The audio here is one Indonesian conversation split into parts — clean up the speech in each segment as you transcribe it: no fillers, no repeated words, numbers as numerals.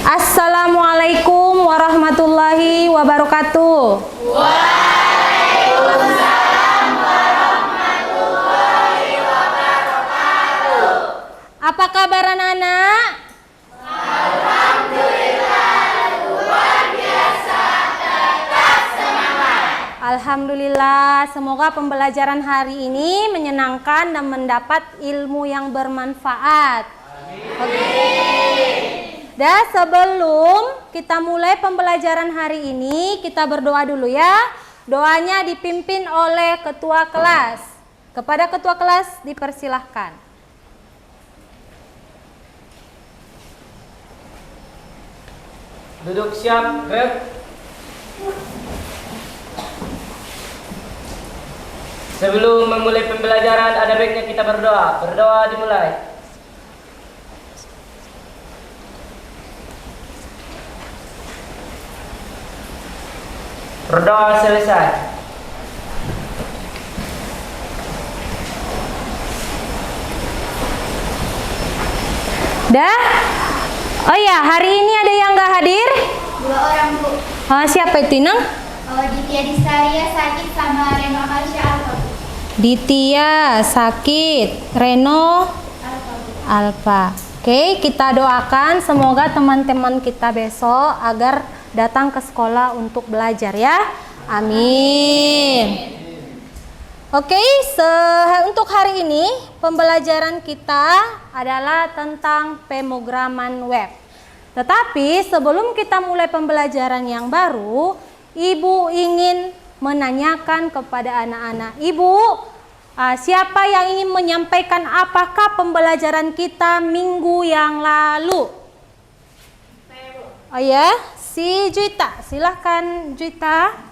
Assalamualaikum warahmatullahi wabarakatuh. Waalaikumsalam warahmatullahi wabarakatuh. Apa kabar anak-anak? Alhamdulillah, luar biasa, tetap semangat. Alhamdulillah, semoga pembelajaran hari ini menyenangkan dan mendapat ilmu yang bermanfaat. Amin. Dan sebelum kita mulai pembelajaran hari ini, kita berdoa dulu ya. Doanya dipimpin oleh ketua kelas. Kepada ketua kelas dipersilahkan. Duduk siap, gerak. Sebelum memulai pembelajaran, ada baiknya kita berdoa. Berdoa dimulai. Berdoa selesai. Dah? Oh ya, hari ini ada yang nggak hadir? 2 orang, Bu. Siapa itu, Nang? Ditya Distaria sakit sama Reno Amalia Alfa. Ditya sakit, Reno Alfa, Bu. Alfa. Oke, kita doakan semoga teman-teman kita besok agar datang ke sekolah untuk belajar ya. Amin. Oke, untuk hari ini pembelajaran kita adalah tentang pemrograman web. Tetapi sebelum kita mulai pembelajaran yang baru, Ibu ingin menanyakan kepada anak-anak. Ibu, siapa yang ingin menyampaikan apakah pembelajaran kita minggu yang lalu? Saya, Bu. Oh ya, si Juita, silahkan Juita.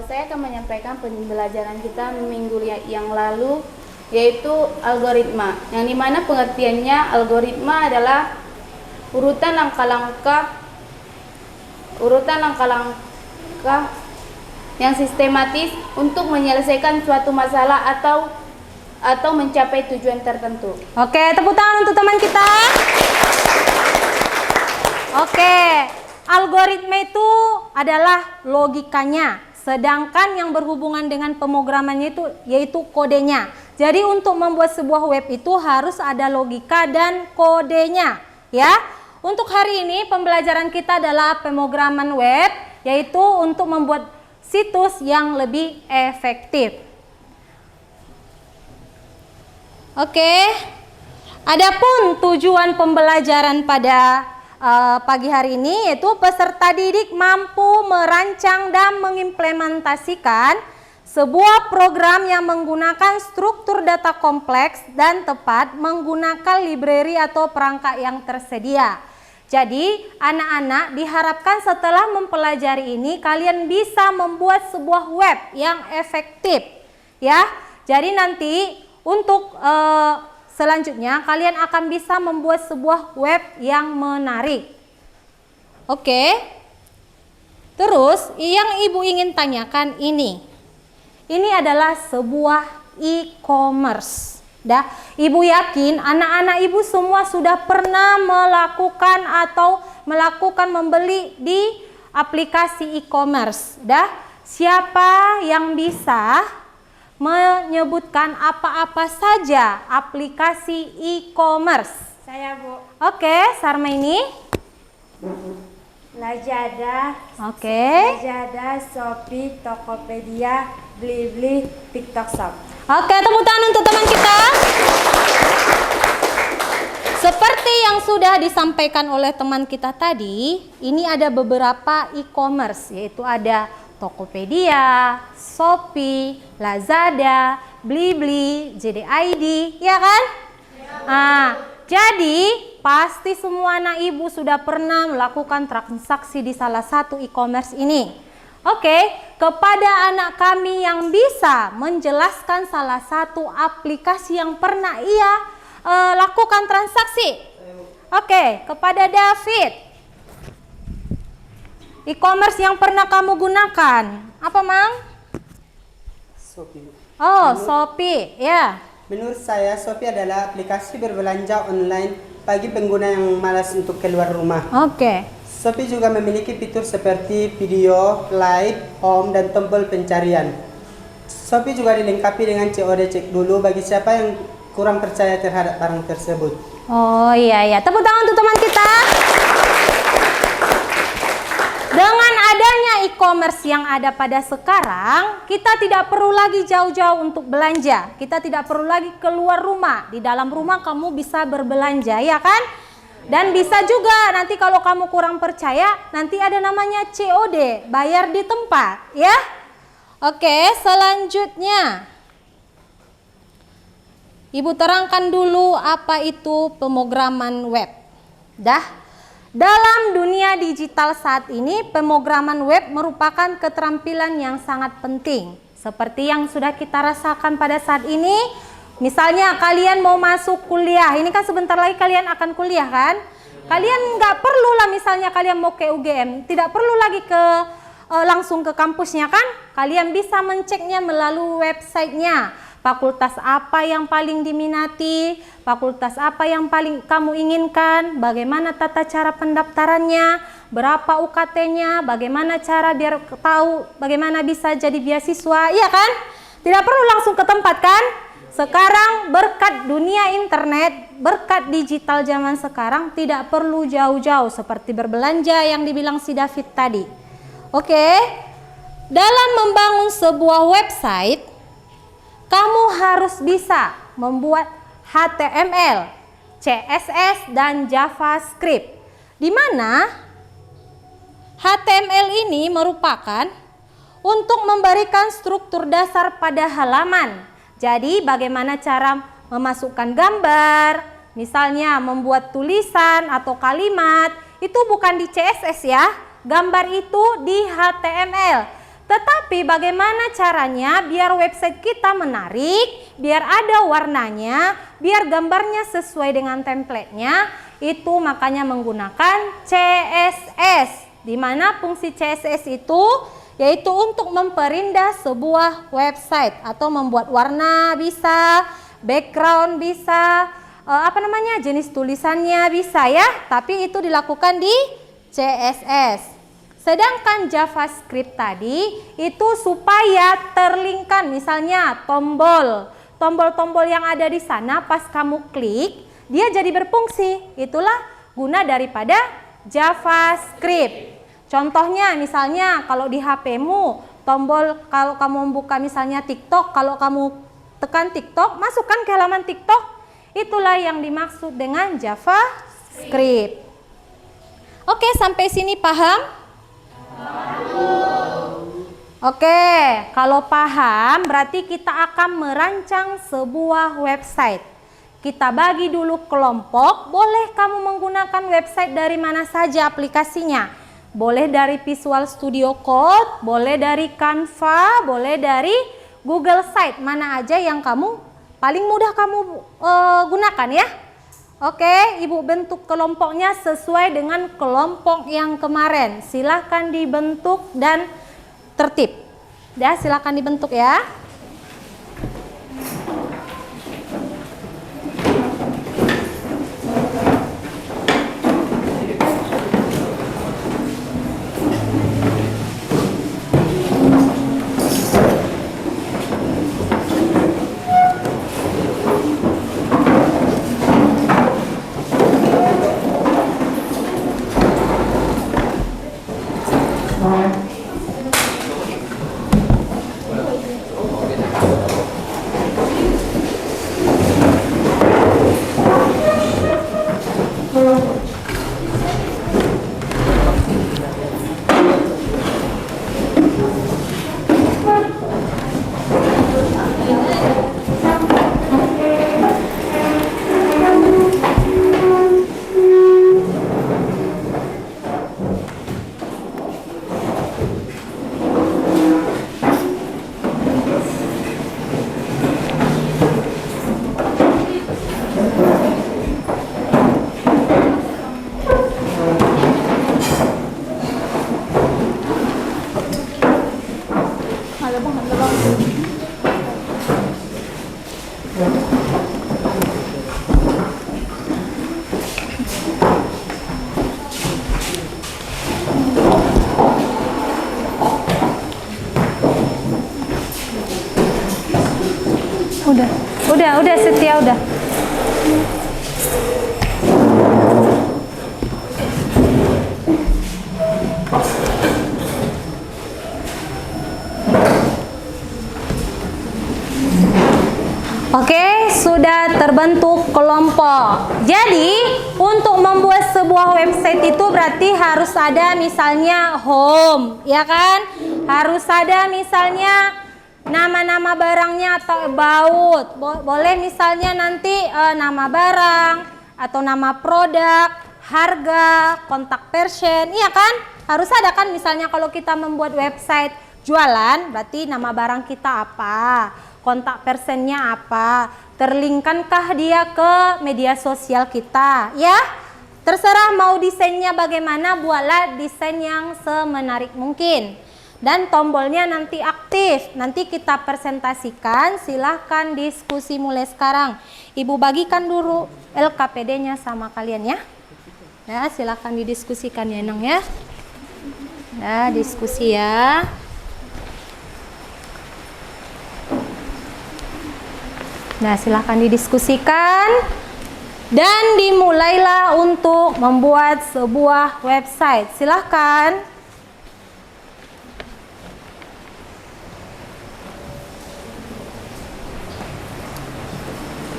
Saya akan menyampaikan pembelajaran kita minggu yang lalu, yaitu algoritma. Yang dimana pengertiannya algoritma adalah urutan langkah-langkah yang sistematis untuk menyelesaikan suatu masalah atau mencapai tujuan tertentu. Oke, tepuk tangan untuk teman kita. Oke, algoritma itu adalah logikanya, sedangkan yang berhubungan dengan pemrogramannya itu yaitu kodenya. Jadi untuk membuat sebuah web itu harus ada logika dan kodenya, ya. Untuk hari ini pembelajaran kita adalah pemrograman web, yaitu untuk membuat situs yang lebih efektif. Oke. Adapun tujuan pembelajaran pada pagi hari ini yaitu peserta didik mampu merancang dan mengimplementasikan sebuah program yang menggunakan struktur data kompleks dan tepat menggunakan library atau perangkat yang tersedia. Jadi anak-anak diharapkan setelah mempelajari ini kalian bisa membuat sebuah web yang efektif ya. Jadi nanti untuk selanjutnya kalian akan bisa membuat sebuah web yang menarik. Oke. Terus yang Ibu ingin tanyakan ini. Ini adalah sebuah e-commerce. Dah, Ibu yakin anak-anak Ibu semua sudah pernah melakukan membeli di aplikasi e-commerce. Dah, siapa yang bisa menyebutkan apa-apa saja aplikasi e-commerce? Saya, Bu. Oke, Sarma ini. Lazada, Oke. Shopee, Tokopedia, Blibli, TikTok Shop. Oke, tepuk tangan untuk teman kita. Seperti yang sudah disampaikan oleh teman kita tadi, ini ada beberapa e-commerce, yaitu ada Tokopedia, Shopee, Lazada, Blibli, JD.ID, ya kan? Jadi pasti semua anak Ibu sudah pernah melakukan transaksi di salah satu e-commerce ini. Oke, kepada anak kami yang bisa menjelaskan salah satu aplikasi yang pernah ia lakukan transaksi. Oke, kepada David. E-commerce yang pernah kamu gunakan, apa Mang? Shopee. Oh, Shopee, ya. Menurut saya, Shopee adalah aplikasi berbelanja online bagi pengguna yang malas untuk keluar rumah. Oke. Shopee juga memiliki fitur seperti video, live, home, dan tombol pencarian. Shopee juga dilengkapi dengan COD cek dulu bagi siapa yang kurang percaya terhadap barang tersebut. Oh iya, tepuk tangan untuk teman kita. Dengan adanya e-commerce yang ada pada sekarang, kita tidak perlu lagi jauh-jauh untuk belanja. Kita tidak perlu lagi keluar rumah. Di dalam rumah kamu bisa berbelanja, ya kan? Dan bisa juga nanti kalau kamu kurang percaya, nanti ada namanya COD, bayar di tempat, ya. Oke, selanjutnya. Ibu terangkan dulu apa itu pemrograman web. Dalam dunia digital saat ini, pemrograman web merupakan keterampilan yang sangat penting. Seperti yang sudah kita rasakan pada saat ini, misalnya kalian mau masuk kuliah, ini kan sebentar lagi kalian akan kuliah kan? Kalian nggak perlu lah misalnya kalian mau ke UGM, tidak perlu lagi langsung ke kampusnya kan? Kalian bisa menceknya melalui websitenya. Fakultas apa yang paling diminati, fakultas apa yang paling kamu inginkan, bagaimana tata cara pendaftarannya, berapa UKT-nya, bagaimana cara biar tahu bagaimana bisa jadi beasiswa, iya kan? Tidak perlu langsung ke tempat kan? Sekarang berkat dunia internet, berkat digital zaman sekarang tidak perlu jauh-jauh seperti berbelanja yang dibilang si David tadi. Oke, dalam membangun sebuah website, kamu harus bisa membuat HTML, CSS, dan JavaScript. Di mana HTML ini merupakan untuk memberikan struktur dasar pada halaman. Jadi bagaimana cara memasukkan gambar, misalnya membuat tulisan atau kalimat, itu bukan di CSS ya, gambar itu di HTML. Tetapi bagaimana caranya biar website kita menarik, biar ada warnanya, biar gambarnya sesuai dengan template-nya, itu makanya menggunakan CSS. Di mana fungsi CSS itu yaitu untuk memperindah sebuah website atau membuat warna bisa, background bisa, jenis tulisannya bisa ya, tapi itu dilakukan di CSS. Sedangkan JavaScript tadi itu supaya terlinkkan, misalnya tombol-tombol yang ada di sana pas kamu klik, dia jadi berfungsi. Itulah guna daripada JavaScript. Contohnya misalnya kalau di HP-mu, tombol kalau kamu membuka misalnya TikTok, kalau kamu tekan TikTok, masukkan ke halaman TikTok, itulah yang dimaksud dengan JavaScript. Oke, sampai sini paham? Oke, kalau paham berarti kita akan merancang sebuah website. Kita bagi dulu kelompok, boleh kamu menggunakan website dari mana saja aplikasinya. Boleh dari Visual Studio Code, boleh dari Canva, boleh dari Google Site, mana aja yang kamu paling mudah kamu gunakan ya. Oke, Ibu bentuk kelompoknya sesuai dengan kelompok yang kemarin. Silahkan dibentuk dan tertib. Ya, silahkan dibentuk ya. Udah Setia, udah. Oke, sudah terbentuk kelompok. Jadi, untuk membuat sebuah website itu berarti harus ada misalnya home, ya kan? Harus ada misalnya nama-nama barangnya atau about. Boleh misalnya nanti nama barang atau nama produk, harga, kontak person, iya kan? Harus ada kan, misalnya kalau kita membuat website jualan, berarti nama barang kita apa, kontak personnya apa, terlinkkankah dia ke media sosial kita, ya? Terserah mau desainnya bagaimana, buatlah desain yang semenarik mungkin. Dan tombolnya nanti aktif, nanti kita presentasikan, silahkan diskusi mulai sekarang. Ibu bagikan dulu LKPD-nya sama kalian ya. Ya, silahkan didiskusikan ya Nang ya. Nah, diskusi ya. Nah, silahkan didiskusikan. Dan dimulailah untuk membuat sebuah website. Silahkan.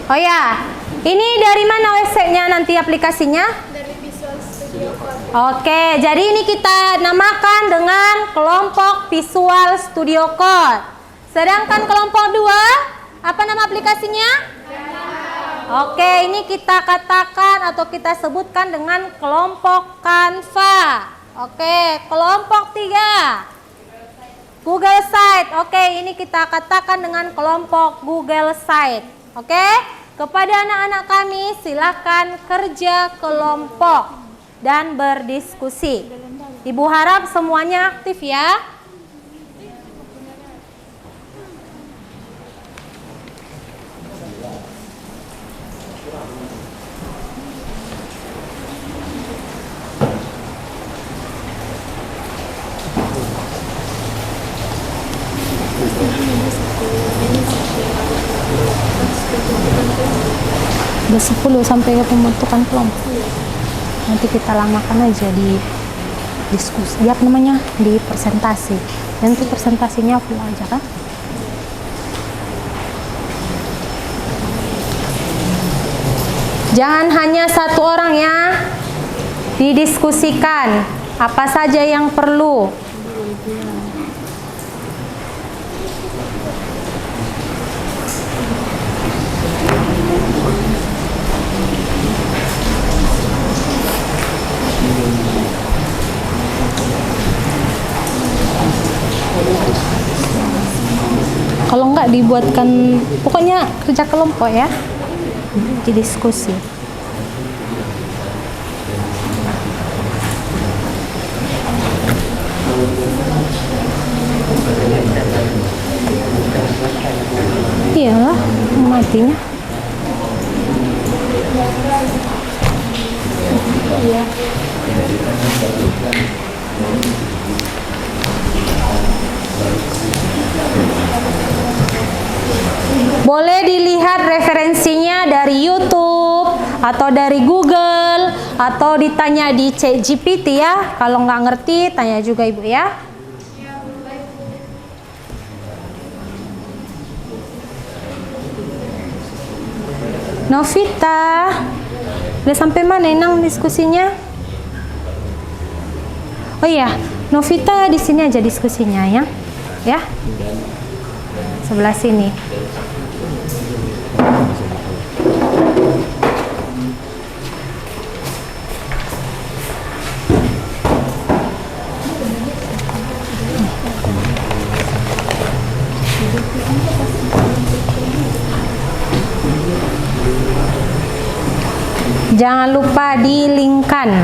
Oh ya, ini dari mana websitenya nanti aplikasinya? Dari Visual Studio Code. Oke, jadi ini kita namakan dengan kelompok Visual Studio Code. Sedangkan kelompok 2, apa nama aplikasinya? Oke, ini kita katakan atau kita sebutkan dengan kelompok Canva. Oke, kelompok 3, Google Site. Oke, ini kita katakan dengan kelompok Google Site. Oke, kepada anak-anak kami silakan kerja kelompok dan berdiskusi. Ibu harap semuanya aktif ya. Udah 10 sampai ke pembentukan kelompok. Nanti kita lamakan aja di diskusi, apa namanya, di presentasi. Nanti presentasinya full aja kan. Jangan hanya satu orang ya, didiskusikan apa saja yang perlu. Kalau enggak dibuatkan, pokoknya kerja kelompok ya, di diskusi. Iyalah, matinya. Iya. Boleh dilihat referensinya dari YouTube atau dari Google atau ditanya di ChatGPT ya. Kalau nggak ngerti tanya juga Ibu ya. Novita, udah sampai mana Nang diskusinya? Oh iya, Novita di sini aja diskusinya ya. Ya. Sebelah sini. Jangan lupa di-linkkan.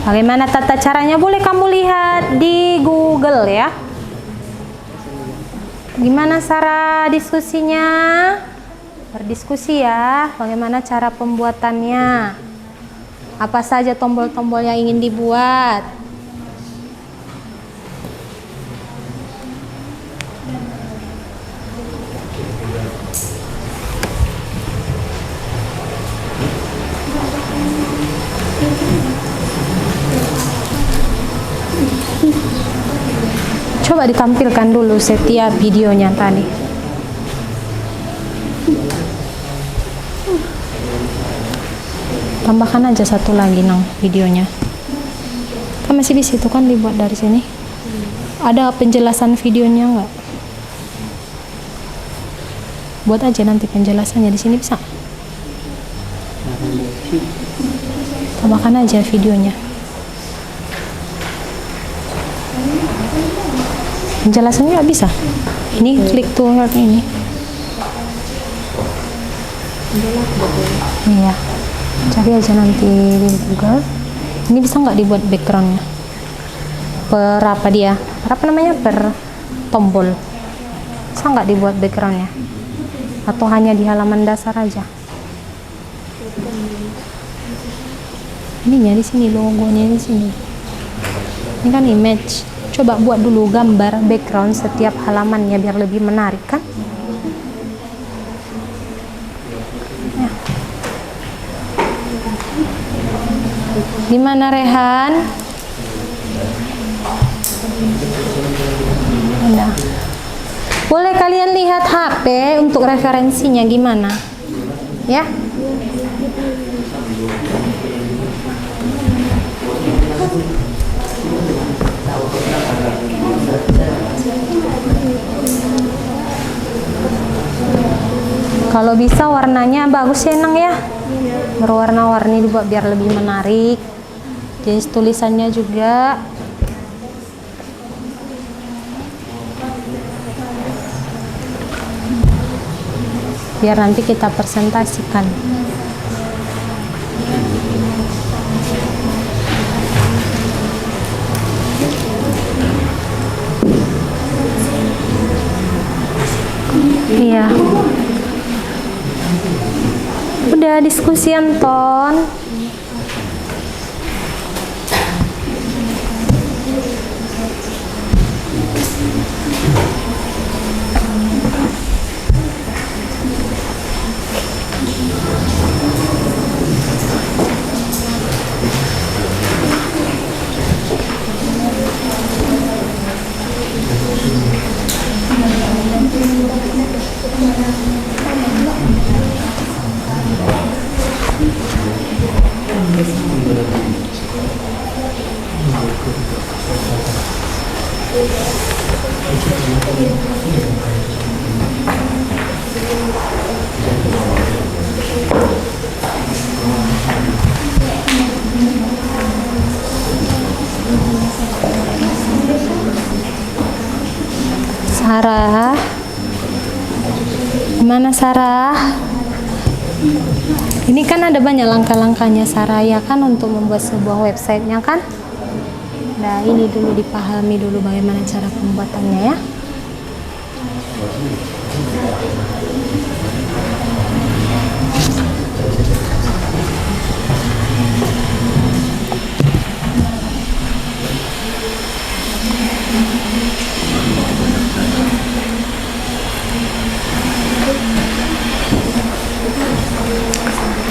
Bagaimana tata caranya boleh kamu lihat di Google ya. Gimana cara diskusinya? Berdiskusi ya, bagaimana cara pembuatannya. Apa saja tombol-tombol yang ingin dibuat? Coba ditampilkan dulu setiap videonya tadi. Tambahkan aja satu lagi nang videonya. Kan masih di situ kan dibuat dari sini. Ada penjelasan videonya enggak? Buat aja nanti penjelasannya di sini bisa. Tambahkan aja videonya. Penjelasannya nggak bisa. Ini klik to help ini. Iya. Cari aja nanti di Google. Ini bisa nggak dibuat backgroundnya? Per apa dia? Apa namanya? Per tombol. Bisa nggak dibuat backgroundnya? Atau hanya di halaman dasar aja? Ininya di sini, logonya di sini. Ini kan image. Coba buat dulu gambar background setiap halamannya biar lebih menarik kan? Ya. Gimana Rehan? Udah. Boleh kalian lihat HP untuk referensinya gimana? Ya. Kalau bisa warnanya bagus ya Nang ya, berwarna-warni dibuat biar lebih menarik. Jenis tulisannya juga. Biar nanti kita presentasikan. Iya. Udah diskusi Anton. Sarah, gimana Sarah? Ini kan ada banyak langkah-langkahnya Sarah ya kan untuk membuat sebuah websitenya kan? Nah ini dulu dipahami dulu bagaimana cara pembuatannya ya.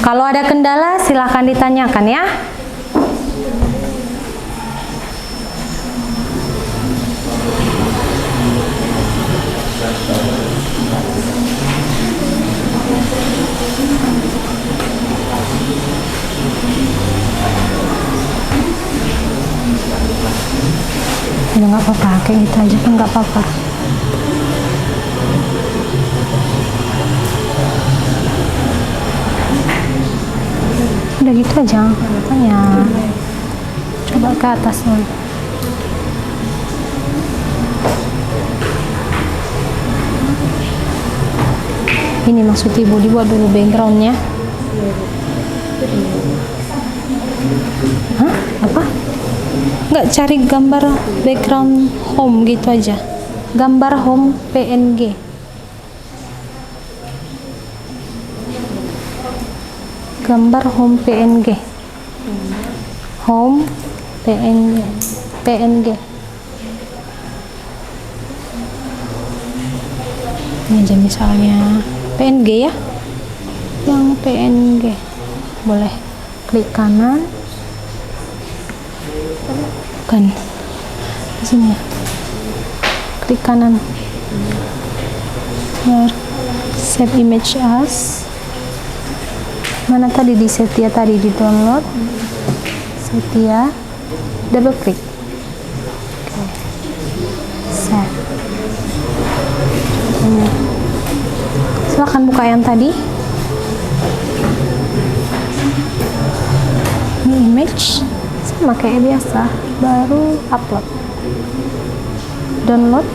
Kalau ada kendala silahkan ditanyakan ya. Ya nggak apa-apa, kayak gitu aja kan nggak apa-apa. Udah gitu aja, makanya coba ke atas dulu. Ini maksud ibu dibuat dulu backgroundnya. Hah? Apa? Nggak cari gambar background home gitu aja, gambar home PNG. Gambar home PNG. home, PNG. Ini aja misalnya PNG ya, yang PNG. Boleh klik kanan, kan di sini ya, klik kanan, save image as. Mana tadi di Setia, tadi di download Setia, double klik. Oke. Save. Ini. Silahkan buka yang tadi. Ini image sama kayak biasa, baru upload. Download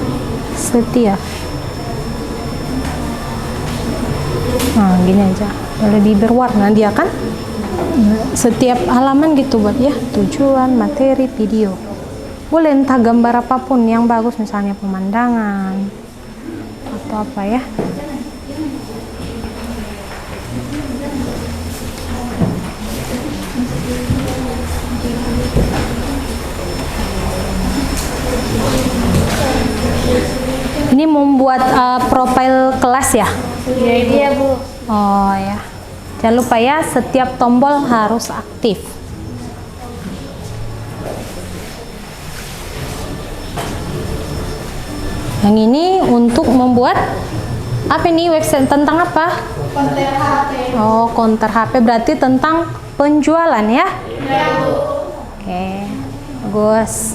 Setia. Nah, gini aja. Lebih berwarna dia kan. Setiap halaman gitu buat ya, tujuan, materi, video. Boleh entah gambar apapun yang bagus, misalnya pemandangan atau apa ya. Ini membuat profil kelas ya? Iya, Bu. Oh ya. Jangan lupa ya, setiap tombol harus aktif. Yang ini untuk membuat apa ini, website tentang apa? Konten HP. Oh, konter HP, berarti tentang penjualan ya? Iya, Bu. Oke, bagus.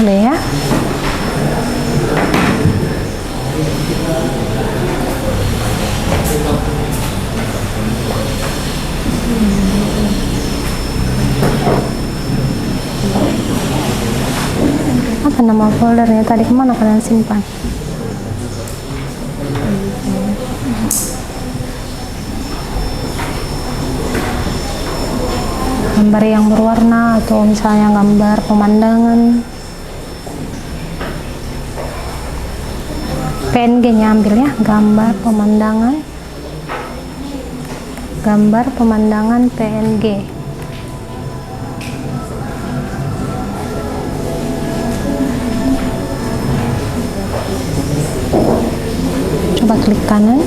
Boleh ya? Apa nama foldernya tadi, kemana kalian simpan? Gambar yang berwarna atau misalnya gambar pemandangan. PNG-nya ambil ya, gambar pemandangan PNG. Coba klik kanan.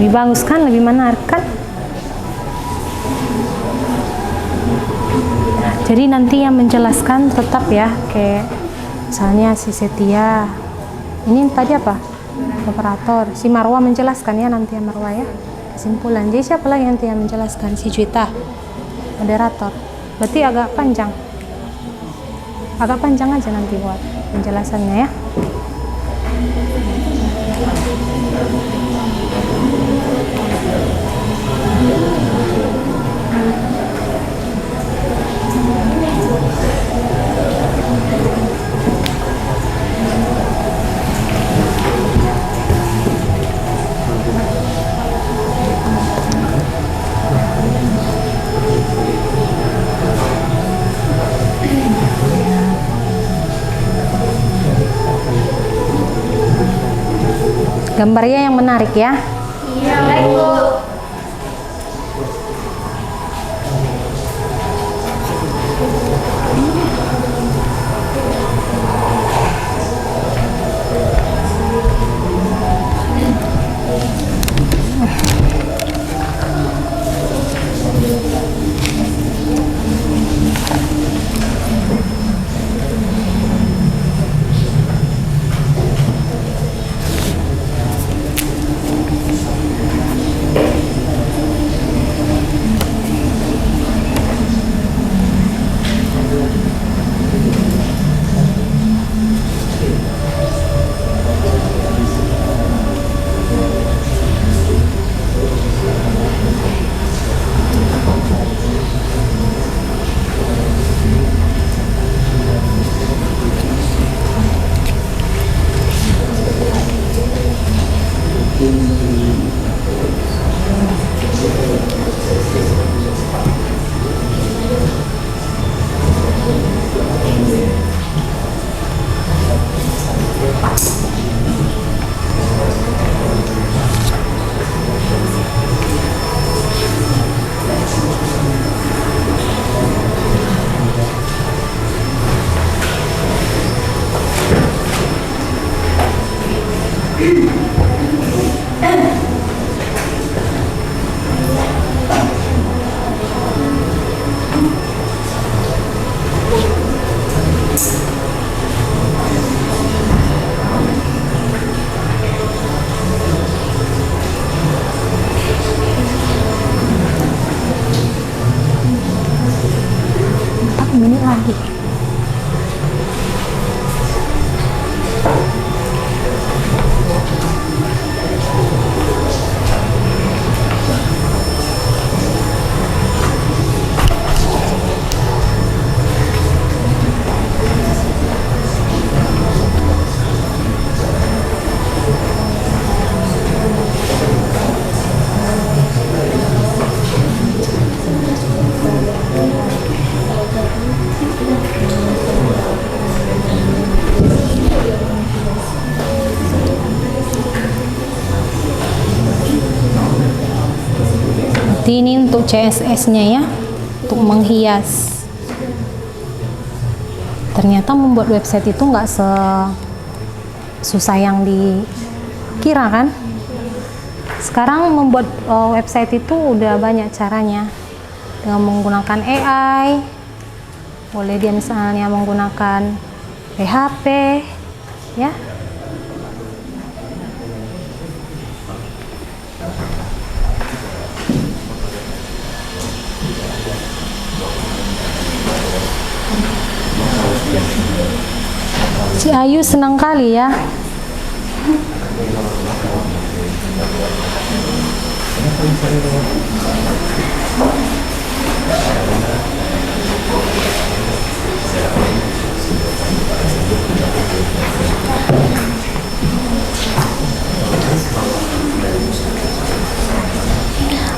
Lebih bagus kan, lebih menarik kan? Jadi nanti yang menjelaskan tetap ya, kayak misalnya si Setia, ini tadi apa? Operator. Si Marwa menjelaskan ya, nanti ya Marwa ya, kesimpulan. Jadi siapa lagi nanti yang menjelaskan? Si Juita, moderator. Berarti agak panjang aja nanti buat penjelasannya ya. Gambarnya yang menarik ya. Iya, baik Bu. Lagi. Ini untuk CSS-nya ya, untuk menghias. Ternyata membuat website itu nggak susah yang dikira kan. Sekarang membuat website itu udah banyak caranya, dengan menggunakan AI. Boleh dia misalnya menggunakan PHP ya. Si Ayu senang kali ya.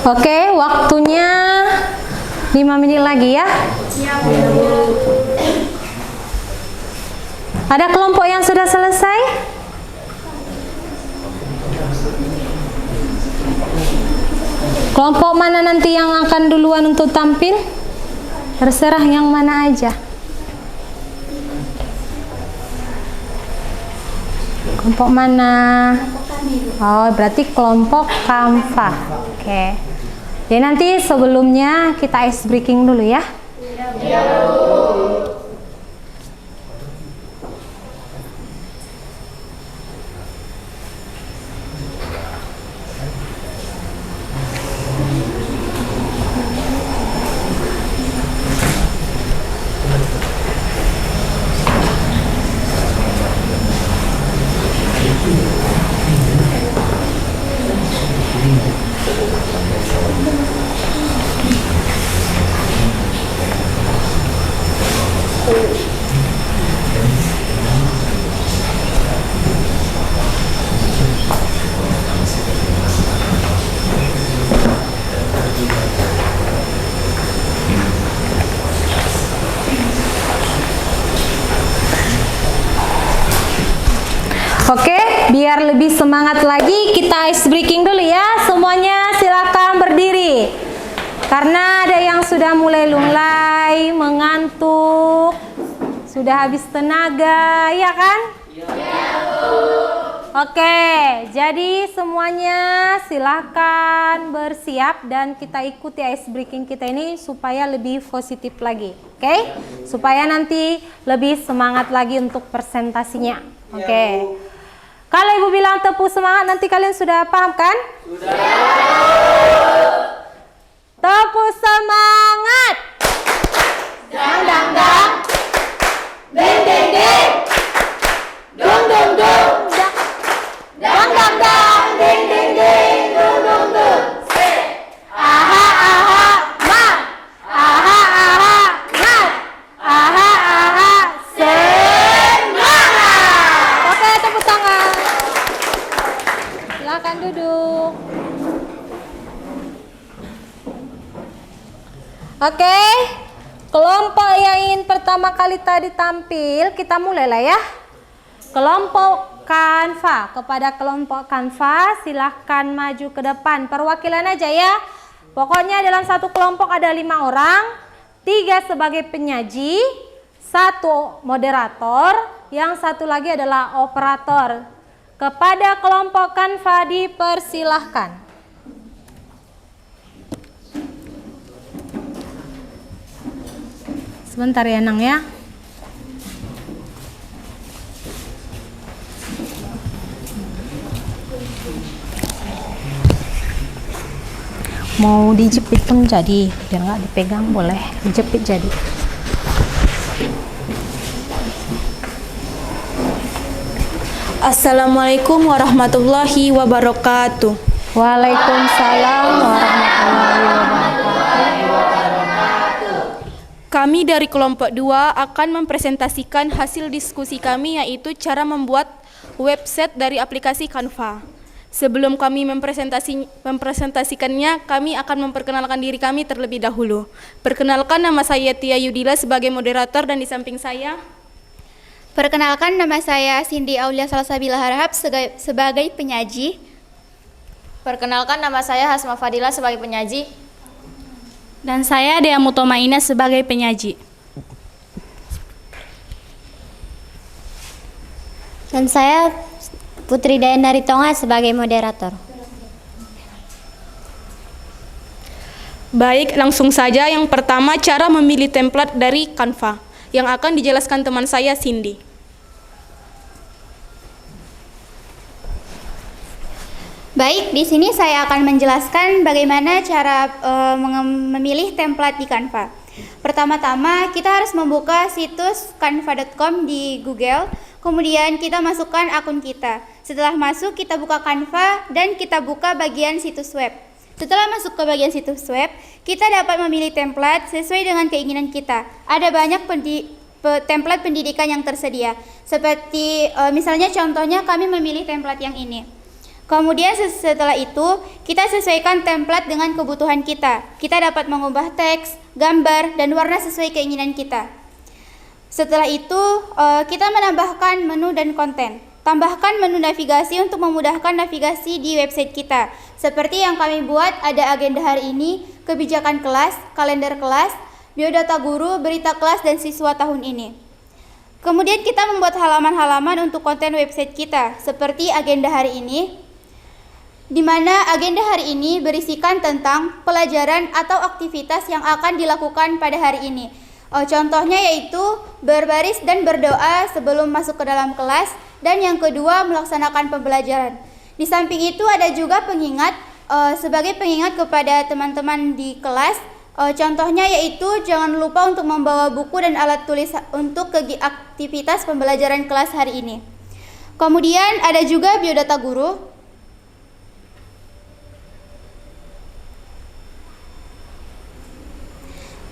Oke, waktunya 5 menit lagi ya. Ada kelompok yang sudah selesai? Kelompok mana nanti yang akan duluan untuk tampil? Terserah yang mana aja. Kelompok mana? Oh, berarti kelompok Canva. Oke. Jadi nanti sebelumnya kita ice breaking dulu ya. biar lebih semangat lagi, kita ice breaking dulu ya. Semuanya silakan berdiri. Karena ada yang sudah mulai lunglai, mengantuk, sudah habis tenaga, ya kan? Oke, jadi semuanya silakan bersiap dan kita ikuti ice breaking kita ini supaya lebih positif lagi. Oke? Supaya nanti lebih semangat lagi untuk presentasinya. Oke. Kalau Ibu bilang tepuk semangat, nanti kalian sudah paham kan? Sudah. Tepuk semangat. Dang dang dang. Ding ding ding. Dung dung dung. Dang dang dang. Ding ding ding. Dung dung dung. Aha aha mat. Aha aha mat. Aha aha semangat. Oke, tepuk tangan. Silakan duduk. Oke, kelompok yang ingin pertama kali tadi tampil, kita mulailah ya. Kelompok Kanva, kepada kelompok Kanva silahkan maju ke depan. Perwakilan aja ya. Pokoknya dalam satu kelompok ada 5 orang, 3 sebagai penyaji, 1 moderator, yang satu lagi adalah operator. Kepada kelompok Kanva dipersilahkan. Sebentar ya Nang ya. Mau dijepit pun jadi, biar nggak dipegang boleh, dijepit jadi. Assalamualaikum warahmatullahi wabarakatuh. Waalaikumsalam warahmatullahi wabarakatuh. Kami dari kelompok 2 akan mempresentasikan hasil diskusi kami, yaitu cara membuat website dari aplikasi Canva. Sebelum kami mempresentasikannya, kami akan memperkenalkan diri kami terlebih dahulu. Perkenalkan, nama saya Tia Yudila sebagai moderator dan di samping saya. Perkenalkan, nama saya Cindy Aulia Salsabila Harahap sebagai penyaji. Perkenalkan, nama saya Hasma Fadila sebagai penyaji. Dan saya Dea Mutomaina sebagai penyaji. Dan saya Putri Dayan Tonga sebagai moderator. Baik, langsung saja. Yang pertama, cara memilih template dari Canva yang akan dijelaskan teman saya Cindy. Baik, di sini saya akan menjelaskan bagaimana cara memilih template di Canva. Pertama-tama, kita harus membuka situs canva.com di Google, kemudian kita masukkan akun kita. Setelah masuk, kita buka Canva dan kita buka bagian situs web. Setelah masuk ke bagian situs web, kita dapat memilih template sesuai dengan keinginan kita. Ada banyak template pendidikan yang tersedia. Seperti misalnya contohnya kami memilih template yang ini. Kemudian setelah itu, kita sesuaikan template dengan kebutuhan kita. Kita dapat mengubah teks, gambar, dan warna sesuai keinginan kita. Setelah itu, kita menambahkan menu dan konten. Tambahkan menu navigasi untuk memudahkan navigasi di website kita. Seperti yang kami buat, ada agenda hari ini, kebijakan kelas, kalender kelas, biodata guru, berita kelas, dan siswa tahun ini. Kemudian kita membuat halaman-halaman untuk konten website kita, seperti agenda hari ini, di mana agenda hari ini berisikan tentang pelajaran atau aktivitas yang akan dilakukan pada hari ini. Contohnya yaitu berbaris dan berdoa sebelum masuk ke dalam kelas, dan yang kedua melaksanakan pembelajaran. Di samping itu ada juga pengingat, sebagai pengingat kepada teman-teman di kelas. Contohnya yaitu jangan lupa untuk membawa buku dan alat tulis untuk aktivitas pembelajaran kelas hari ini. Kemudian ada juga biodata guru.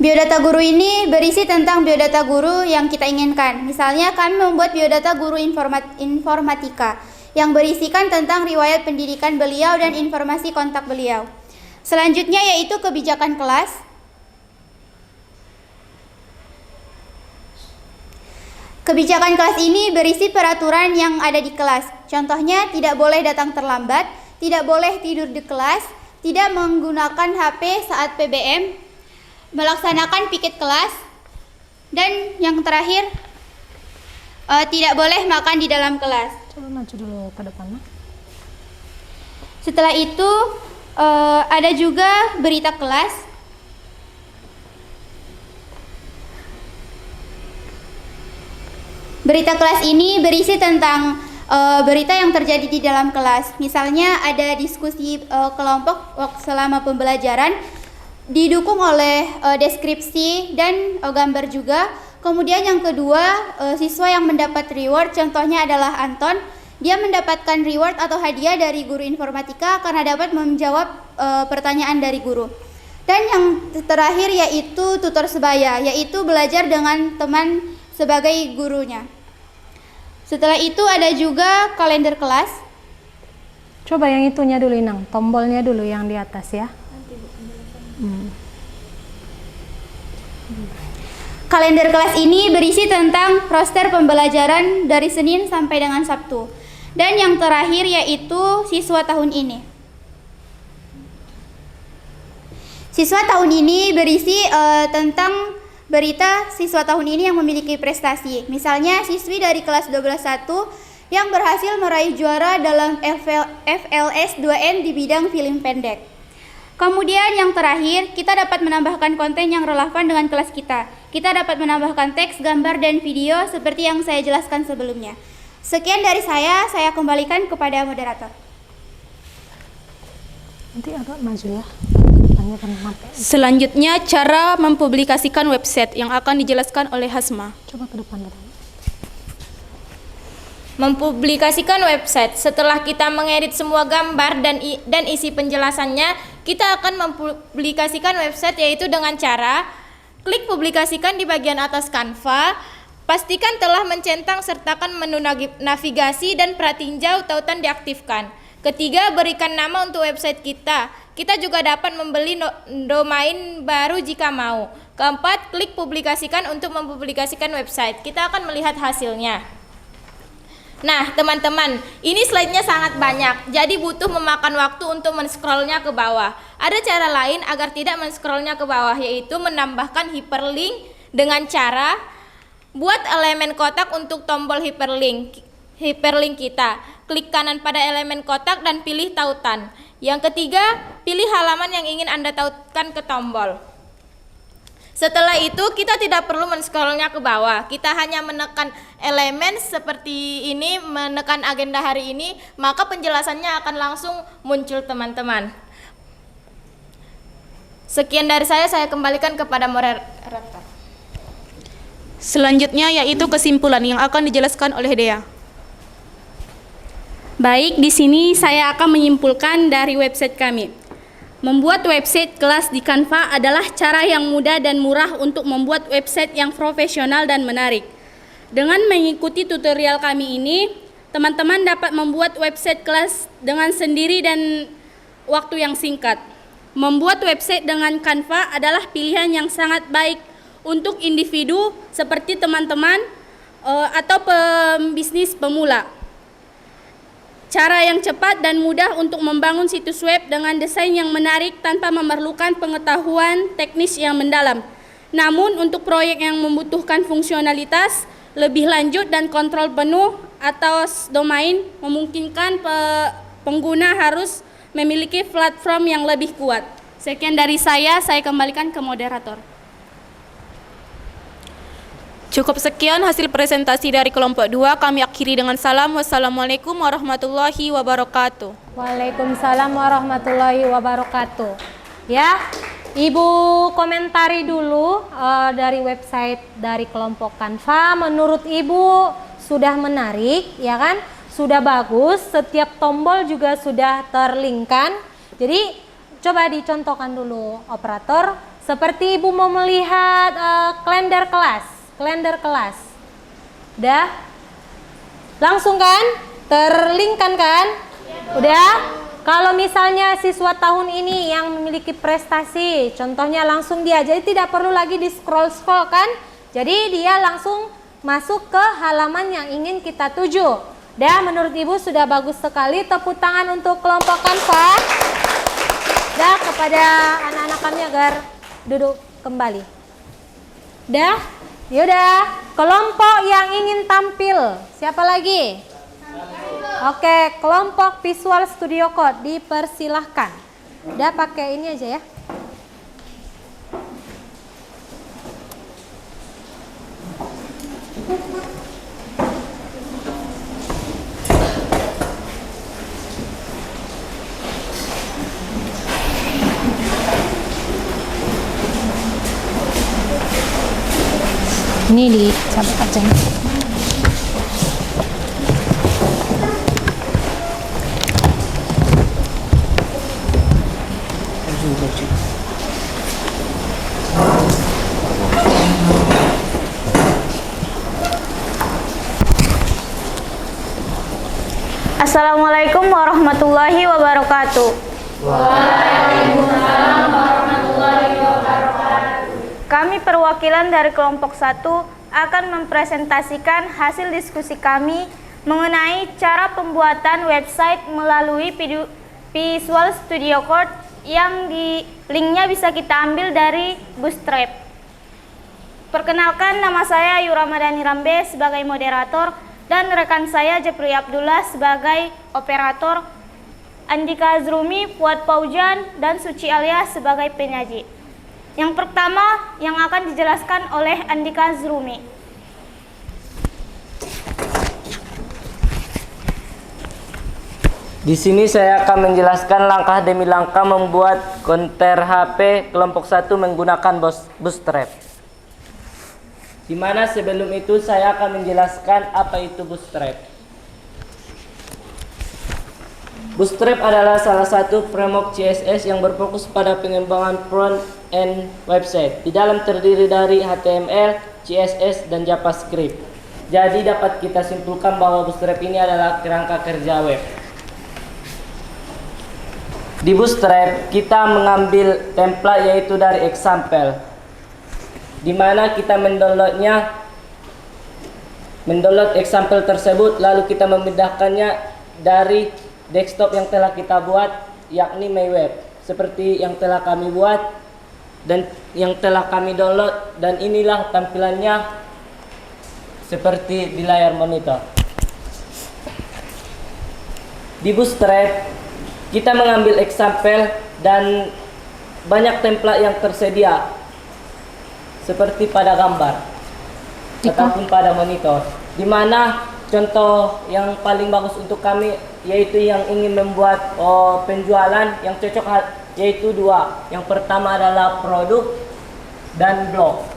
Biodata guru ini berisi tentang biodata guru yang kita inginkan. Misalnya kami membuat biodata guru informatika yang berisikan tentang riwayat pendidikan beliau dan informasi kontak beliau. Selanjutnya yaitu kebijakan kelas. Kebijakan kelas ini berisi peraturan yang ada di kelas. Contohnya, tidak boleh datang terlambat, tidak boleh tidur di kelas, tidak menggunakan HP saat PBM, melaksanakan piket kelas, dan yang terakhir, tidak boleh makan di dalam kelas. Coba maju dulu ke depan. Setelah itu, ada juga berita kelas. Berita kelas ini berisi tentang berita yang terjadi di dalam kelas. Misalnya ada diskusi kelompok selama pembelajaran, didukung oleh deskripsi dan gambar juga. Kemudian yang kedua, siswa yang mendapat reward, contohnya adalah Anton. Dia mendapatkan reward atau hadiah dari guru informatika karena dapat menjawab pertanyaan dari guru. Dan yang terakhir yaitu tutor sebaya, yaitu belajar dengan teman sebagai gurunya. Setelah itu ada juga kalender kelas. Coba yang itunya dulu Inang, tombolnya dulu yang di atas ya. Kalender kelas ini berisi tentang roster pembelajaran dari Senin sampai dengan Sabtu. Dan yang terakhir yaitu siswa tahun ini. Siswa tahun ini berisi tentang berita siswa tahun ini yang memiliki prestasi. Misalnya siswi dari kelas 12.1 yang berhasil meraih juara dalam FLS 2N di bidang film pendek. Kemudian yang terakhir, kita dapat menambahkan konten yang relevan dengan kelas kita. Kita dapat menambahkan teks, gambar, dan video seperti yang saya jelaskan sebelumnya. Sekian dari saya kembalikan kepada moderator. Nanti agak maju ya. Selanjutnya, cara mempublikasikan website yang akan dijelaskan oleh Hasma. Coba ke depan. Mempublikasikan website. Setelah kita mengedit semua gambar dan isi penjelasannya, kita akan mempublikasikan website yaitu dengan cara klik publikasikan di bagian atas Canva. Pastikan telah mencentang sertakan menu navigasi dan pratinjau tautan diaktifkan. Ketiga, berikan nama untuk website kita. Kita juga dapat membeli domain baru jika mau. Keempat, klik publikasikan untuk mempublikasikan website. Kita akan melihat hasilnya. Nah, teman-teman, ini slide-nya sangat banyak. Jadi butuh memakan waktu untuk men-scrollnya ke bawah. Ada cara lain agar tidak men-scrollnya ke bawah, yaitu menambahkan hyperlink dengan cara buat elemen kotak untuk tombol hyperlink kita. Klik kanan pada elemen kotak dan pilih tautan. Yang ketiga, pilih halaman yang ingin Anda tautkan ke tombol. Setelah itu, kita tidak perlu men-scrollnya ke bawah. Kita hanya menekan elemen seperti ini, menekan agenda hari ini, maka penjelasannya akan langsung muncul, teman-teman. Sekian dari saya kembalikan kepada moderator. Selanjutnya yaitu kesimpulan yang akan dijelaskan oleh Dea. Baik, di sini saya akan menyimpulkan dari website kami. Membuat website kelas di Canva adalah cara yang mudah dan murah untuk membuat website yang profesional dan menarik. Dengan mengikuti tutorial kami ini, teman-teman dapat membuat website kelas dengan sendiri dan waktu yang singkat. Membuat website dengan Canva adalah pilihan yang sangat baik untuk individu seperti teman-teman atau pembisnis pemula. Cara yang cepat dan mudah untuk membangun situs web dengan desain yang menarik tanpa memerlukan pengetahuan teknis yang mendalam. Namun untuk proyek yang membutuhkan fungsionalitas lebih lanjut dan kontrol penuh atas domain memungkinkan pengguna harus memiliki platform yang lebih kuat. Sekian dari saya kembalikan ke moderator. Cukup sekian hasil presentasi dari kelompok 2. Kami akhiri dengan salam. Wassalamualaikum warahmatullahi wabarakatuh. Waalaikumsalam warahmatullahi wabarakatuh. Ya, Ibu komentari dulu dari website dari kelompok Canva. Menurut Ibu sudah menarik, ya kan? Sudah bagus. Setiap tombol juga sudah terlinkkan. Jadi coba dicontohkan dulu operator. Seperti Ibu mau melihat kalender kelas. Udah? Langsung kan? Terlinkkan kan? Udah? Kalau misalnya siswa tahun ini yang memiliki prestasi, contohnya langsung dia, jadi tidak perlu lagi di scroll kan? Jadi dia langsung masuk ke halaman yang ingin kita tuju. Dan menurut Ibu sudah bagus sekali. Tepuk tangan untuk kelompok Canva. Dan kepada anak-anak kami agar duduk kembali. Dah? Yaudah, kelompok yang ingin tampil. Siapa lagi? Oke, kelompok Visual Studio Code dipersilahkan. Udah pakai ini aja ya. Ini dicabut aja. Assalamualaikum warahmatullahi wabarakatuh. Kami perwakilan dari kelompok 1 akan mempresentasikan hasil diskusi kami mengenai cara pembuatan website melalui Visual Studio Code yang linknya bisa kita ambil dari Bootstrap. Perkenalkan, nama saya Yura Madani Rambe sebagai moderator dan rekan saya Jepri Abdullah sebagai operator, Andika Azrumi, Fuad Paujan, dan Suci Alia sebagai penyaji. Yang pertama yang akan dijelaskan oleh Andika Azrumi. Di sini saya akan menjelaskan langkah demi langkah membuat konter HP kelompok 1 menggunakan Bootstrap. Di mana sebelum itu saya akan menjelaskan apa itu Bootstrap. Bootstrap adalah salah satu framework CSS yang berfokus pada pengembangan front-end website. Di dalam terdiri dari HTML, CSS, dan JavaScript. Jadi dapat kita simpulkan bahwa Bootstrap ini adalah kerangka kerja web. Di Bootstrap kita mengambil template yaitu dari example, di mana kita mendownload example tersebut, lalu kita memindahkannya dari desktop yang telah kita buat, yakni MyWeb, seperti yang telah kami buat dan yang telah kami download, dan inilah tampilannya seperti di layar monitor. Di Bootstrap kita mengambil example dan banyak template yang tersedia seperti pada gambar ataupun pada monitor, di mana contoh yang paling bagus untuk kami yaitu yang ingin membuat penjualan yang cocok yaitu dua. Yang pertama adalah produk dan blog,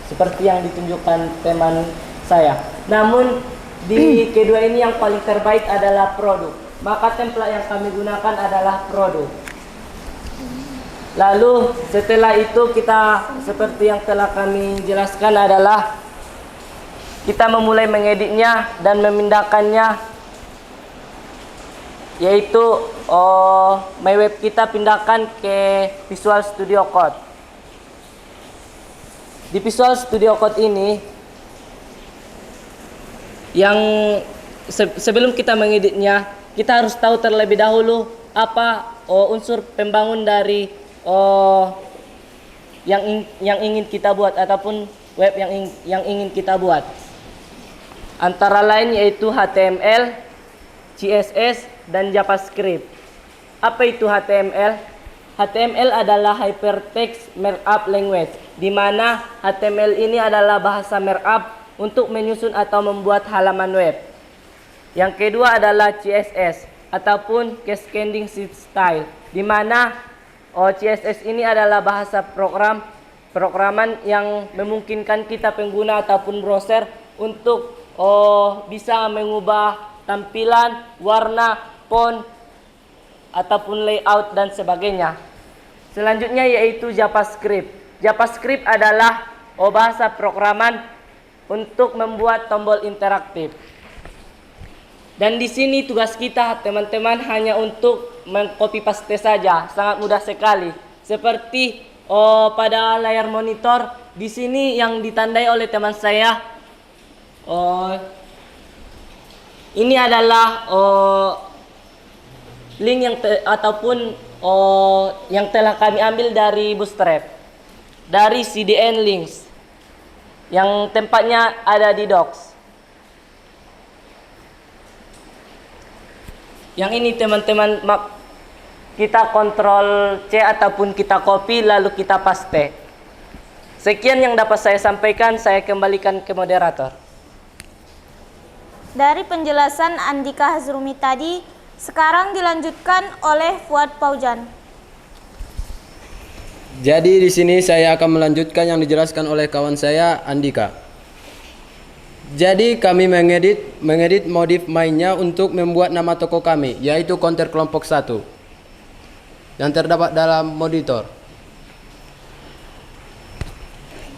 seperti yang ditunjukkan teman saya. Namun di kedua ini yang paling terbaik adalah produk, maka template yang kami gunakan adalah produk. Lalu setelah itu kita, seperti yang telah kami jelaskan, adalah kita memulai mengeditnya dan memindahkannya, yaitu MyWeb kita pindahkan ke Visual Studio Code. Di Visual Studio Code ini, yang sebelum kita mengeditnya, kita harus tahu terlebih dahulu apa unsur pembangun dari yang ingin kita buat ataupun web yang ingin kita buat. Antara lain yaitu HTML, CSS, dan JavaScript. Apa itu HTML? HTML adalah Hypertext Markup Language, di mana HTML ini adalah bahasa markup untuk menyusun atau membuat halaman web. Yang kedua adalah CSS ataupun Cascading Style, di mana CSS ini adalah bahasa programan yang memungkinkan kita pengguna ataupun browser untuk bisa mengubah tampilan, warna, font, ataupun layout dan sebagainya. Selanjutnya yaitu JavaScript. JavaScript adalah bahasa programan untuk membuat tombol interaktif. Dan di sini tugas kita teman-teman hanya untuk mengcopy paste saja, sangat mudah sekali. Seperti pada layar monitor di sini yang ditandai oleh teman saya Ini adalah link yang telah kami ambil dari Bootstrap, dari CDN Links, yang tempatnya ada di Docs. Yang ini teman-teman, kita kontrol C ataupun kita copy lalu kita paste. Sekian yang dapat saya sampaikan, saya kembalikan ke moderator. Dari penjelasan Andika Hazrumi tadi, sekarang dilanjutkan oleh Fuad Paujan. Jadi di sini saya akan melanjutkan yang dijelaskan oleh kawan saya Andika. Jadi kami mengedit modif mainnya untuk membuat nama toko kami, yaitu Konter Kelompok 1 yang terdapat dalam monitor.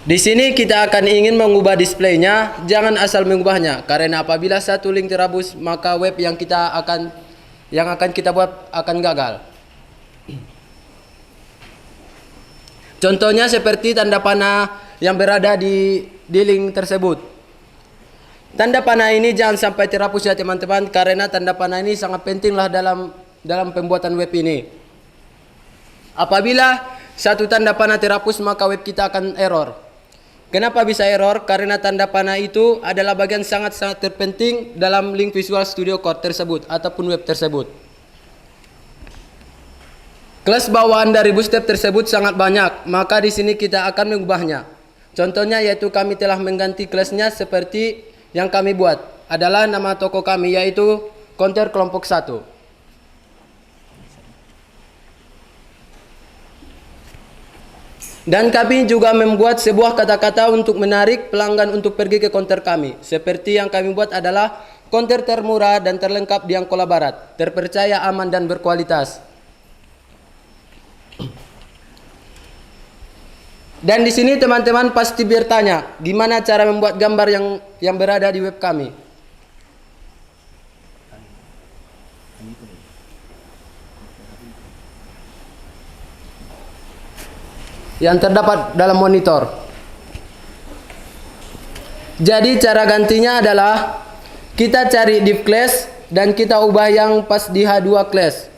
Di sini kita akan ingin mengubah displaynya, jangan asal mengubahnya, karena apabila satu link terhapus maka web yang akan kita buat akan gagal. Contohnya seperti tanda panah yang berada di link tersebut. Tanda panah ini jangan sampai terhapus ya teman-teman, karena tanda panah ini sangat pentinglah dalam pembuatan web ini. Apabila satu tanda panah terhapus maka web kita akan error. Kenapa bisa error? Karena tanda panah itu adalah bagian sangat-sangat terpenting dalam link Visual Studio Code tersebut ataupun web tersebut. Kelas bawaan dari Bootstrap tersebut sangat banyak, maka di sini kita akan mengubahnya. Contohnya yaitu kami telah mengganti kelasnya seperti yang kami buat. Adalah nama toko kami yaitu Konter Kelompok 1. Dan kami juga membuat sebuah kata-kata untuk menarik pelanggan untuk pergi ke konter kami. Seperti yang kami buat adalah konter termurah dan terlengkap di Angkola Barat, terpercaya, aman, dan berkualitas. Dan di sini teman-teman pasti bertanya, gimana cara membuat gambar yang berada di web kami? Yang terdapat dalam monitor. Jadi cara gantinya adalah kita cari div class dan kita ubah yang pas di H2 class.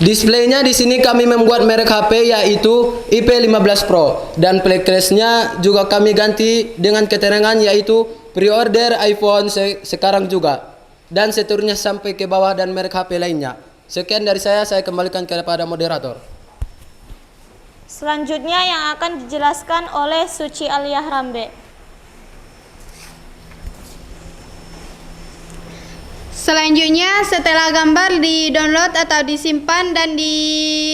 Displaynya di sini kami membuat merek HP yaitu IP15 Pro dan play class-nya juga kami ganti dengan keterangan yaitu pre-order iPhone sekarang juga dan seterusnya sampai ke bawah dan merek HP lainnya. Sekian dari saya kembalikan kepada moderator. Selanjutnya yang akan dijelaskan oleh Suci Aliyah Rambe. Selanjutnya, setelah gambar di-download atau disimpan dan diletakkan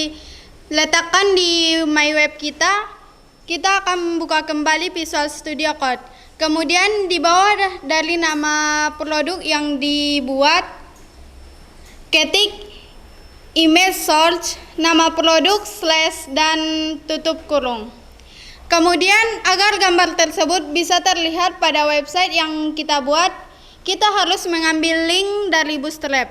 di my web kita akan membuka kembali Visual Studio Code. Kemudian di bawah dari nama produk yang dibuat, ketik image source, nama produk, slash, dan tutup kurung. Kemudian agar gambar tersebut bisa terlihat pada website yang kita buat, kita harus mengambil link dari Bootstrap.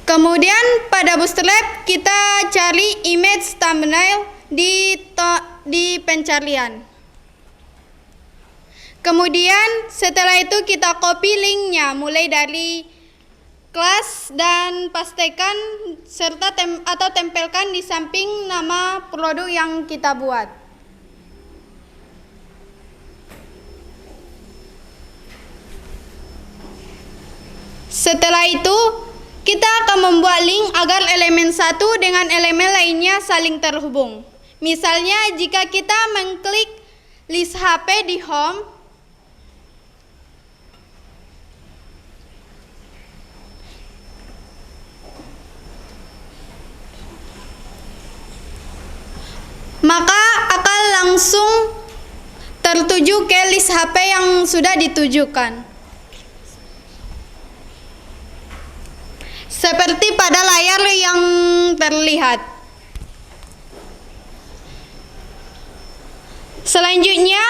Kemudian pada Bootstrap kita cari image thumbnail di pencarian. Kemudian setelah itu kita copy linknya mulai dari kelas dan pastekan serta tempelkan di samping nama produk yang kita buat. Setelah itu kita akan membuat link agar elemen satu dengan elemen lainnya saling terhubung. Misalnya jika kita mengklik list HP di home, maka akan langsung tertuju ke list HP yang sudah ditujukan. Seperti pada layar yang terlihat. Selanjutnya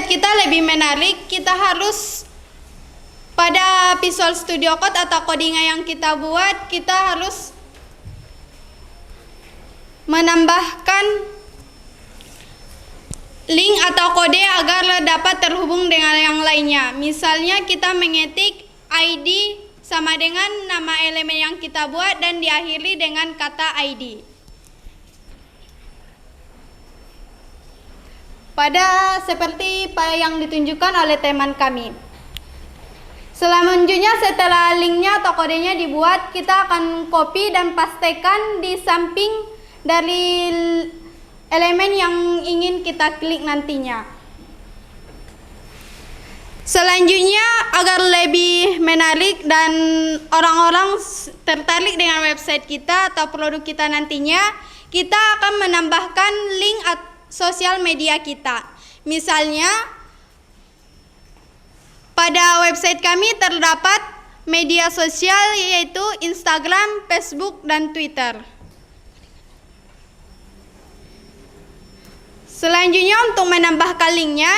website kita lebih menarik, kita harus pada Visual Studio Code atau coding yang kita buat, kita harus menambahkan link atau kode agar dapat terhubung dengan yang lainnya. Misalnya kita mengetik ID sama dengan nama elemen yang kita buat dan diakhiri dengan kata ID. Pada seperti yang ditunjukkan oleh teman kami. Selanjutnya setelah linknya atau kodenya dibuat, kita akan copy dan pastekan di samping dari elemen yang ingin kita klik nantinya. Selanjutnya, agar lebih menarik dan orang-orang tertarik dengan website kita atau produk kita nantinya, kita akan menambahkan link sosial media kita. Misalnya, pada website kami terdapat media sosial yaitu Instagram, Facebook, dan Twitter. Selanjutnya untuk menambahkan linknya,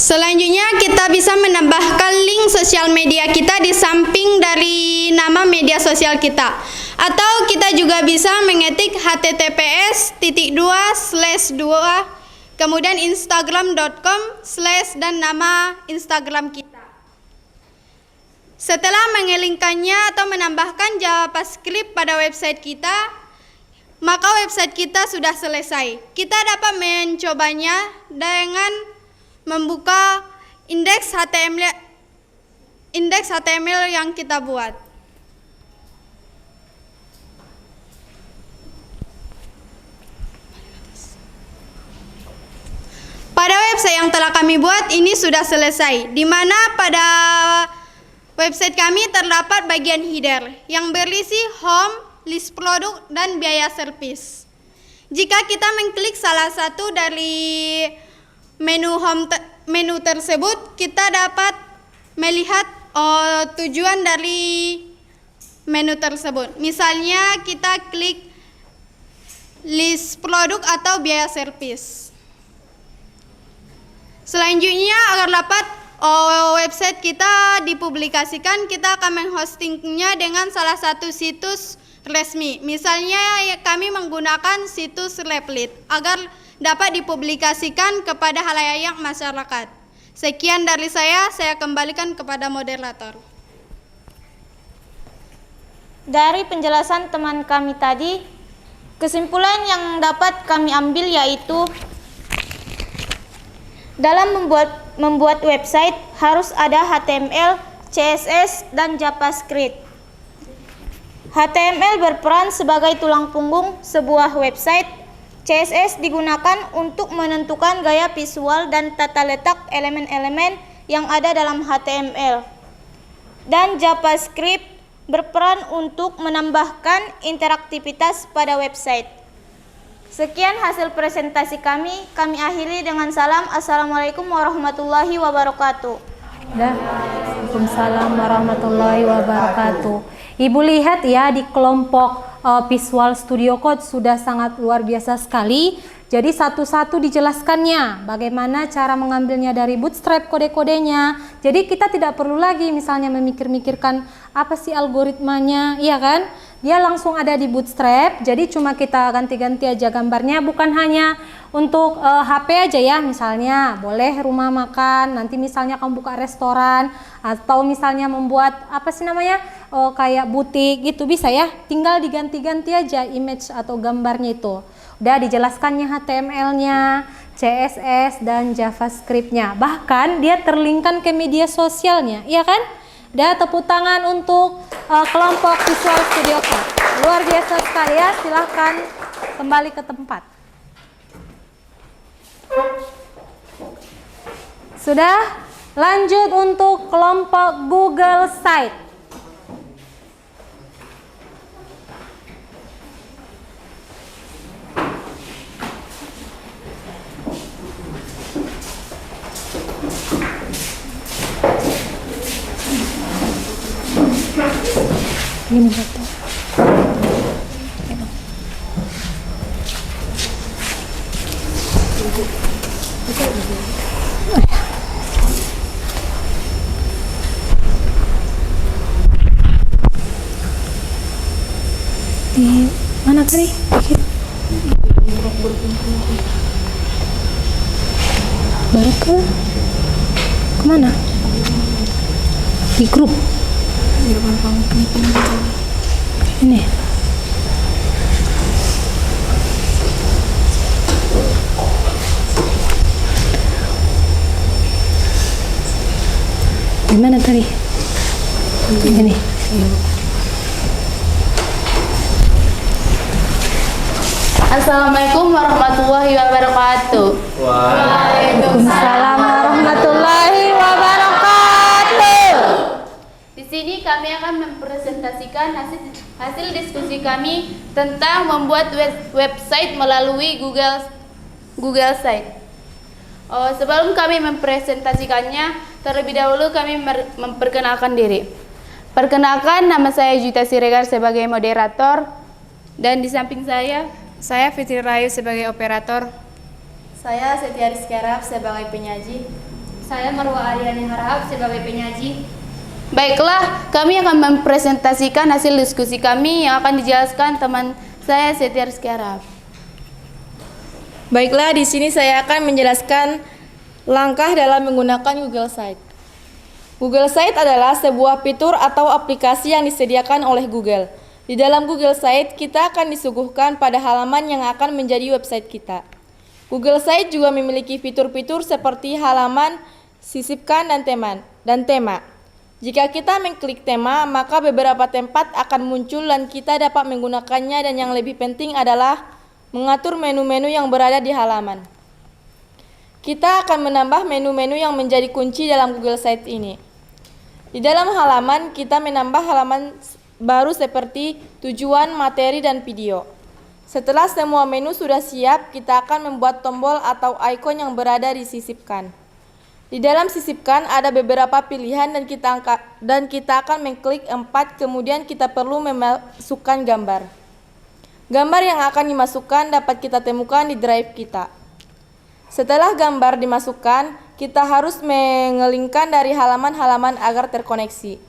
selanjutnya kita bisa menambahkan link sosial media kita di samping dari nama media sosial kita. Atau kita juga bisa mengetik https://2 kemudian instagram.com/ dan nama Instagram kita. Setelah mengelingkannya atau menambahkan JavaScript pada website kita, maka website kita sudah selesai. Kita dapat mencobanya dengan membuka indeks HTML yang kita buat. Pada website yang telah kami buat ini sudah selesai, di mana pada website kami terdapat bagian header yang berisi home, list produk, dan biaya servis. Jika kita mengklik salah satu dari menu tersebut, kita dapat melihat tujuan dari menu tersebut. Misalnya kita klik list produk atau biaya servis. Selanjutnya, agar dapat website kita dipublikasikan, kita akan menghostingnya dengan salah satu situs resmi. Misalnya kami menggunakan situs Replit agar dapat dipublikasikan kepada khalayak masyarakat. Sekian dari saya kembalikan kepada moderator. Dari penjelasan teman kami tadi, kesimpulan yang dapat kami ambil yaitu dalam membuat website harus ada HTML, CSS, dan JavaScript. HTML berperan sebagai tulang punggung sebuah website. CSS digunakan untuk menentukan gaya visual dan tata letak elemen-elemen yang ada dalam HTML. Dan JavaScript berperan untuk menambahkan interaktivitas pada website. Sekian hasil presentasi kami akhiri dengan salam. Assalamualaikum warahmatullahi wabarakatuh. Waalaikumsalam warahmatullahi wabarakatuh. Ibu lihat ya, di kelompok Visual Studio Code sudah sangat luar biasa sekali. Jadi satu-satu dijelaskannya bagaimana cara mengambilnya dari Bootstrap, kode-kodenya. Jadi kita tidak perlu lagi misalnya memikir-mikirkan apa sih algoritmanya, iya kan? Dia langsung ada di Bootstrap. Jadi cuma kita ganti-ganti aja gambarnya, bukan hanya untuk HP aja ya. Misalnya boleh rumah makan, nanti misalnya kamu buka restoran, atau misalnya membuat apa sih namanya, kayak butik gitu, bisa ya. Tinggal diganti-ganti aja image atau gambarnya itu. Udah dijelaskannya HTML-nya, CSS, dan JavaScript-nya. Bahkan dia terlinkkan ke media sosialnya, iya kan? Udah, tepuk tangan untuk kelompok Visual Studio Code. Luar biasa sekali ya, silahkan kembali ke tempat. Sudah, lanjut untuk kelompok Google Site. Gini betul. Di mana tadi? Baru kemana? Di grup. Ini. Di mana tadi? Ini. Assalamualaikum warahmatullahi wabarakatuh. Waalaikumsalam warahmatullahi wabarakatuh. Di sini kami akan mempresentasikan hasil diskusi kami tentang membuat website melalui Google Site. Sebelum kami mempresentasikannya, terlebih dahulu kami memperkenalkan diri. Perkenalkan, nama saya Juta Siregar sebagai moderator, dan di samping saya Fitri Rayu sebagai operator. Saya Setia Rizky Harahap sebagai penyaji. Saya Marwa Ariani Harahap sebagai penyaji. Baiklah, kami akan mempresentasikan hasil diskusi kami yang akan dijelaskan teman saya Setia Rizky Harahap. Baiklah, di sini saya akan menjelaskan langkah dalam menggunakan Google Site. Google Site adalah sebuah fitur atau aplikasi yang disediakan oleh Google. Di dalam Google Site, kita akan disuguhkan pada halaman yang akan menjadi website kita. Google Site juga memiliki fitur-fitur seperti halaman, sisipkan, dan tema. Jika kita mengklik tema, maka beberapa tempat akan muncul dan kita dapat menggunakannya, dan yang lebih penting adalah mengatur menu-menu yang berada di halaman. Kita akan menambah menu-menu yang menjadi kunci dalam Google Site ini. Di dalam halaman, kita menambah halaman baru seperti tujuan, materi, dan video. Setelah semua menu sudah siap, kita akan membuat tombol atau ikon yang berada di sisipkan. Di dalam sisipkan ada beberapa pilihan dan kita akan mengklik 4, kemudian kita perlu memasukkan gambar. Gambar yang akan dimasukkan dapat kita temukan di drive kita. Setelah gambar dimasukkan, kita harus mengelingkan dari halaman-halaman agar terkoneksi.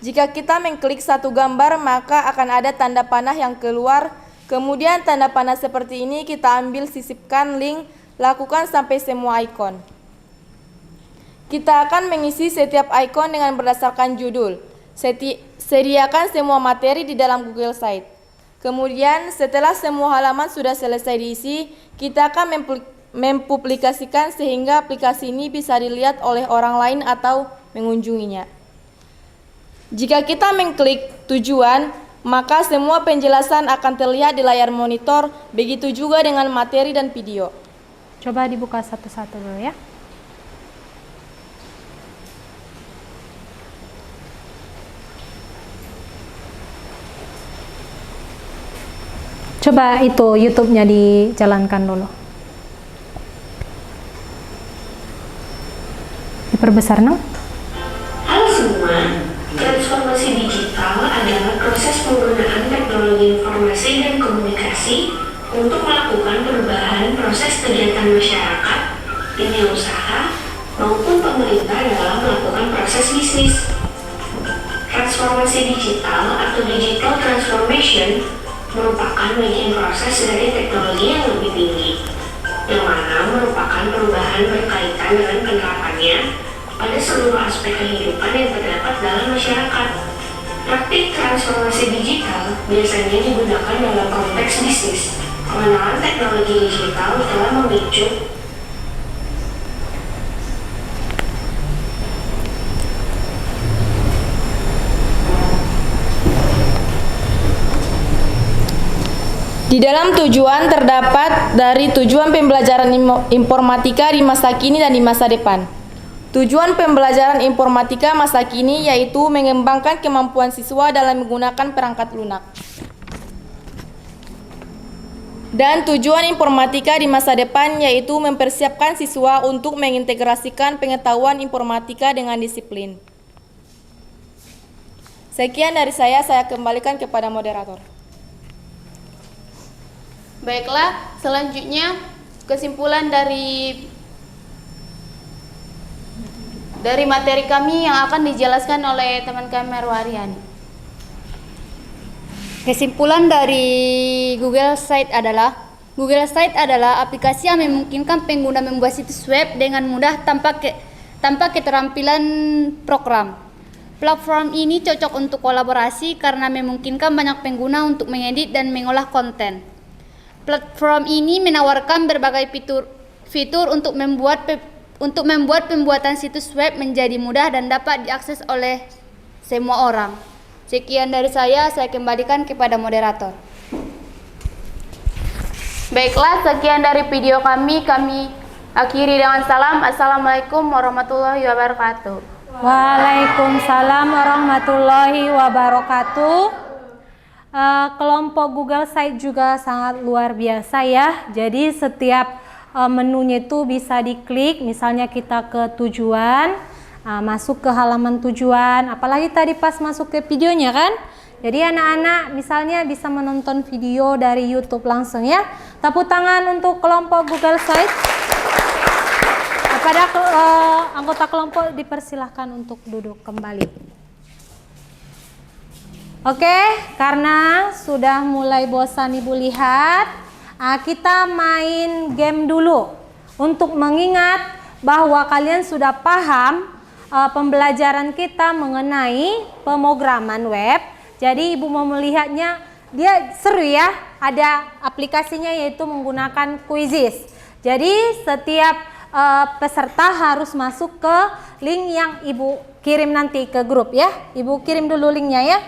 Jika kita mengklik satu gambar, maka akan ada tanda panah yang keluar. Kemudian tanda panah seperti ini kita ambil, sisipkan link, lakukan sampai semua ikon. Kita akan mengisi setiap ikon dengan berdasarkan judul. Sediakan semua materi di dalam Google Site. Kemudian setelah semua halaman sudah selesai diisi, kita akan mempublikasikan sehingga aplikasi ini bisa dilihat oleh orang lain atau mengunjunginya. Jika kita mengklik tujuan, maka semua penjelasan akan terlihat di layar monitor, begitu juga dengan materi dan video. Coba dibuka satu-satu dulu ya. Coba itu YouTube-nya dijalankan dulu. Diperbesar, Nang. Halo semua. Transformasi digital adalah proses penggunaan teknologi informasi dan komunikasi untuk melakukan perubahan proses kegiatan masyarakat, dunia usaha, maupun pemerintah dalam melakukan proses bisnis. Transformasi digital atau digital transformation merupakan bagian proses dari teknologi yang lebih tinggi, yang mana merupakan perubahan berkaitan dengan penerapannya pada seluruh aspek kehidupan yang terdapat dalam masyarakat. Praktik transformasi digital biasanya digunakan dalam konteks bisnis. Pengenalan teknologi digital telah memicu Di dalam tujuan terdapat dari tujuan pembelajaran informatika di masa kini dan di masa depan. Tujuan pembelajaran informatika masa kini yaitu mengembangkan kemampuan siswa dalam menggunakan perangkat lunak. Dan tujuan informatika di masa depan yaitu mempersiapkan siswa untuk mengintegrasikan pengetahuan informatika dengan disiplin. Sekian dari saya kembalikan kepada moderator. Baiklah, selanjutnya kesimpulan dari materi kami yang akan dijelaskan oleh teman kami Marwa Aryani. Kesimpulan dari Google Site adalah aplikasi yang memungkinkan pengguna membuat situs web dengan mudah tanpa keterampilan program. Platform ini cocok untuk kolaborasi karena memungkinkan banyak pengguna untuk mengedit dan mengolah konten. Platform ini menawarkan berbagai fitur untuk membuat pembuatan situs web menjadi mudah dan dapat diakses oleh semua orang. Sekian dari saya kembalikan kepada moderator. Baiklah, sekian dari video kami akhiri dengan salam. Assalamualaikum warahmatullahi wabarakatuh. Waalaikumsalam warahmatullahi wabarakatuh. Kelompok Google Site juga sangat luar biasa ya. Jadi setiap menunya itu bisa diklik. Misalnya kita ke tujuan, masuk ke halaman tujuan. Apalagi tadi pas masuk ke videonya kan. Jadi anak-anak misalnya bisa menonton video dari YouTube langsung ya. Tepuk tangan untuk kelompok Google Site. Kepada anggota kelompok dipersilahkan untuk duduk kembali. Oke, karena sudah mulai bosan Ibu lihat, kita main game dulu untuk mengingat bahwa kalian sudah paham pembelajaran kita mengenai pemrograman web. Jadi Ibu mau melihatnya, dia seru ya, ada aplikasinya yaitu menggunakan Quizizz. Jadi setiap peserta harus masuk ke link yang Ibu kirim nanti ke grup ya. Ibu kirim dulu linknya ya.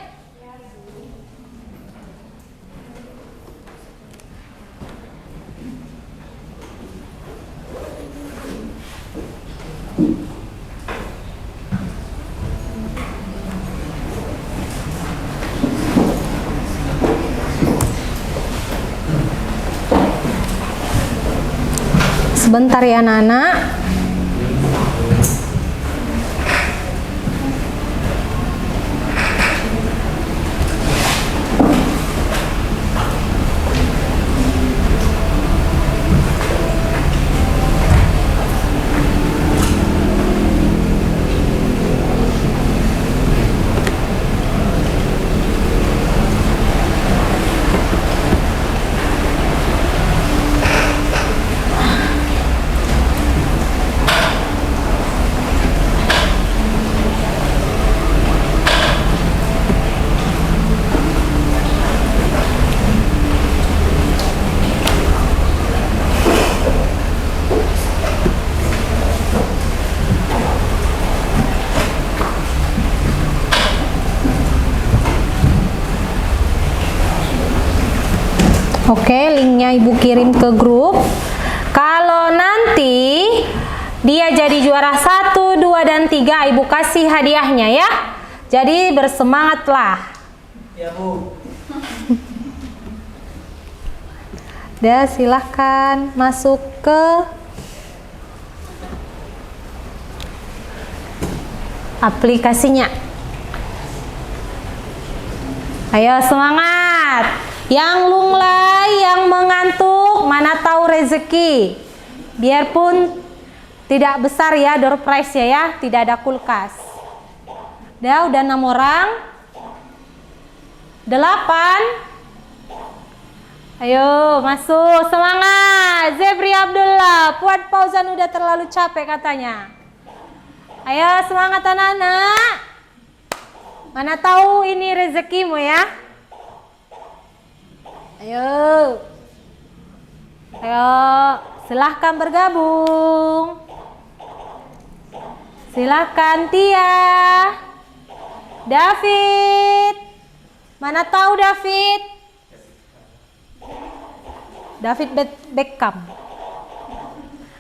Sebentar ya anak-anak. Oke, linknya Ibu kirim ke grup. Kalau nanti dia jadi juara 1, 2, dan 3, Ibu kasih hadiahnya ya. Jadi bersemangatlah. Ya Bu. Udah, silahkan masuk ke aplikasinya. Ayo semangat. Yang lunglai, yang mengantuk, mana tahu rezeki. Biarpun tidak besar ya door prize-nya ya, tidak ada kulkas. Udah 6 orang. 8. Ayo masuk, semangat. Zebri Abdullah, Fuad Fauzan udah terlalu capek katanya. Ayo semangat anak-anak. Mana tahu ini rezekimu ya. Ayo, silahkan bergabung. Silahkan Tia, David. Mana tahu David? David Beckham.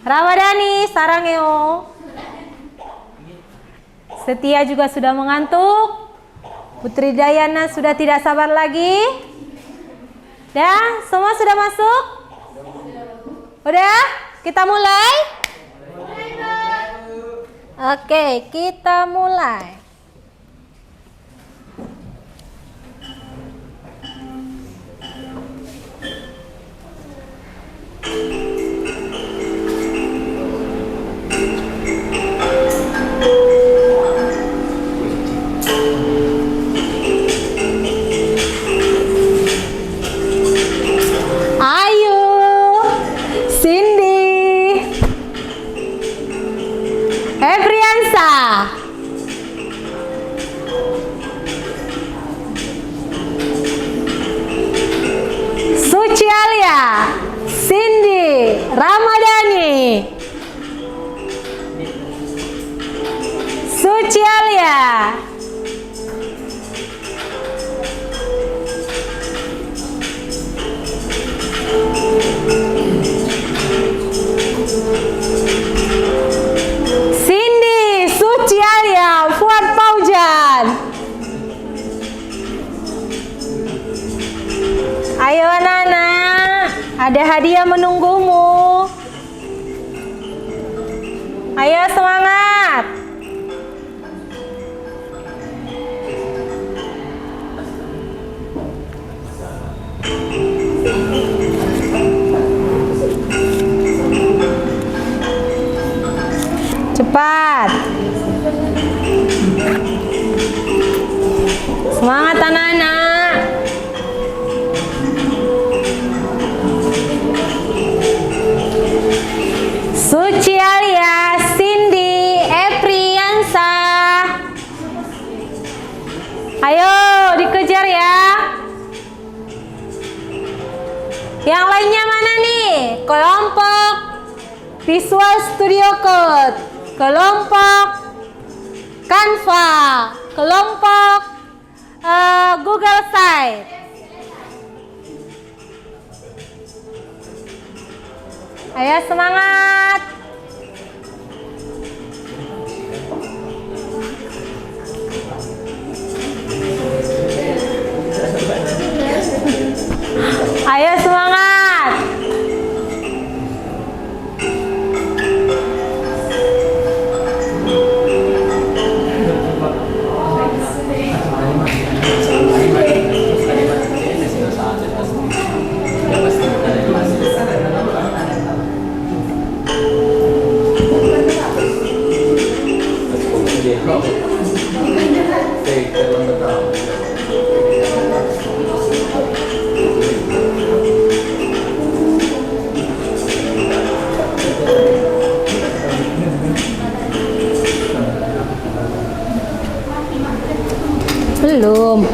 Ramadhani, Sarangeo. Setia juga sudah mengantuk. Putri Dayana sudah tidak sabar lagi. Dah, semua sudah masuk? Udah? Kita mulai? Oke, kita mulai. Efriansa. Suci Alia, Cindy, Ramadhani. Suci Alia. Cindy, Suci Alia, Fuad Paujan. Ayo anak-anak, ada hadiah menunggumu. Ayo semangat. Cepat. Semangat anak-anak. Suci Alia, Cindy, Efriansa. Ayo dikejar ya. Yang lainnya mana nih? Kelompok Visual Studio Code, kelompok Canva, kelompok Google Site. Ayo semangat. Ayo semangat. Belum.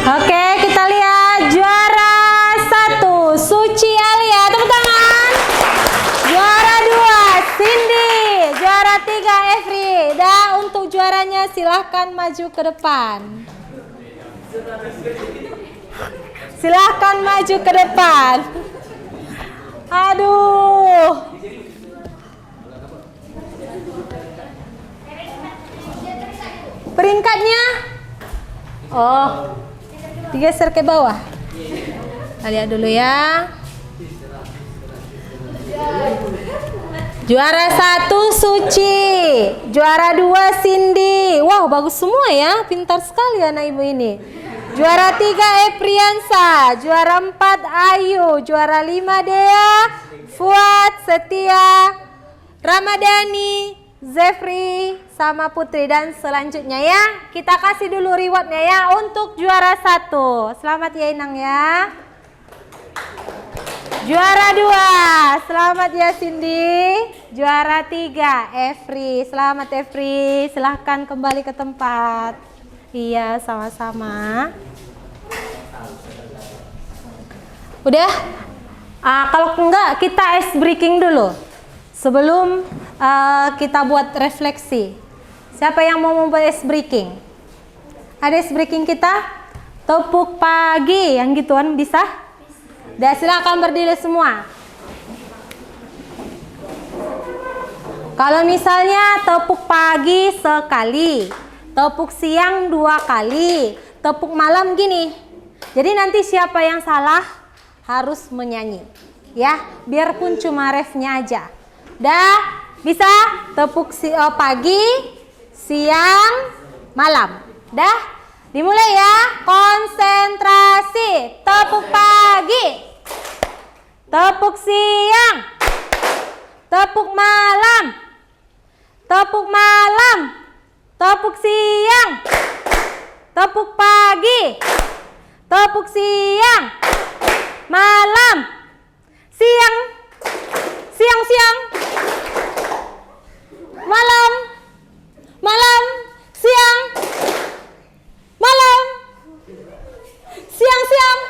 Oke, kita lihat juara 1 Suci Alia, tepuk tangan. Juara 2 Cindy, juara 3 Efri. Dan untuk juaranya silahkan maju ke depan. Silahkan maju ke depan. Aduh. Peringkatnya? Oh. Digeser ke bawah. Kita lihat dulu ya. Juara 1 Suci, juara 2 Cindy. Wow, bagus semua ya, pintar sekali anak ibu ini. Juara 3 Efriansa, juara 4 Ayu, juara 5 Dea, Fuad, Setia, Ramadhani, Zefri sama Putri, dan selanjutnya ya kita kasih dulu rewardnya ya untuk juara 1. Selamat ya Inang ya. Juara 2, selamat ya Cindy. Juara 3, Efri. Selamat Efri, silahkan kembali ke tempat. Iya, sama-sama. Udah? Kalau enggak, kita ice breaking dulu sebelum kita buat refleksi. Siapa yang mau membuat ice breaking? Ada ice breaking kita? Tepuk pagi, yang gituan bisa? Dah, silakan berdiri semua. Kalau misalnya tepuk pagi sekali, tepuk siang 2 kali, tepuk malam gini. Jadi nanti siapa yang salah harus menyanyi. Ya, biarpun cuma refnya aja. Dah, bisa tepuk pagi, siang, malam. Dah, dimulai ya. Konsentrasi. Tepuk pagi, tepuk siang, tepuk malam, tepuk malam, tepuk siang, tepuk pagi, tepuk siang, malam, siang, siang, malam, malam, siang, malam, siang.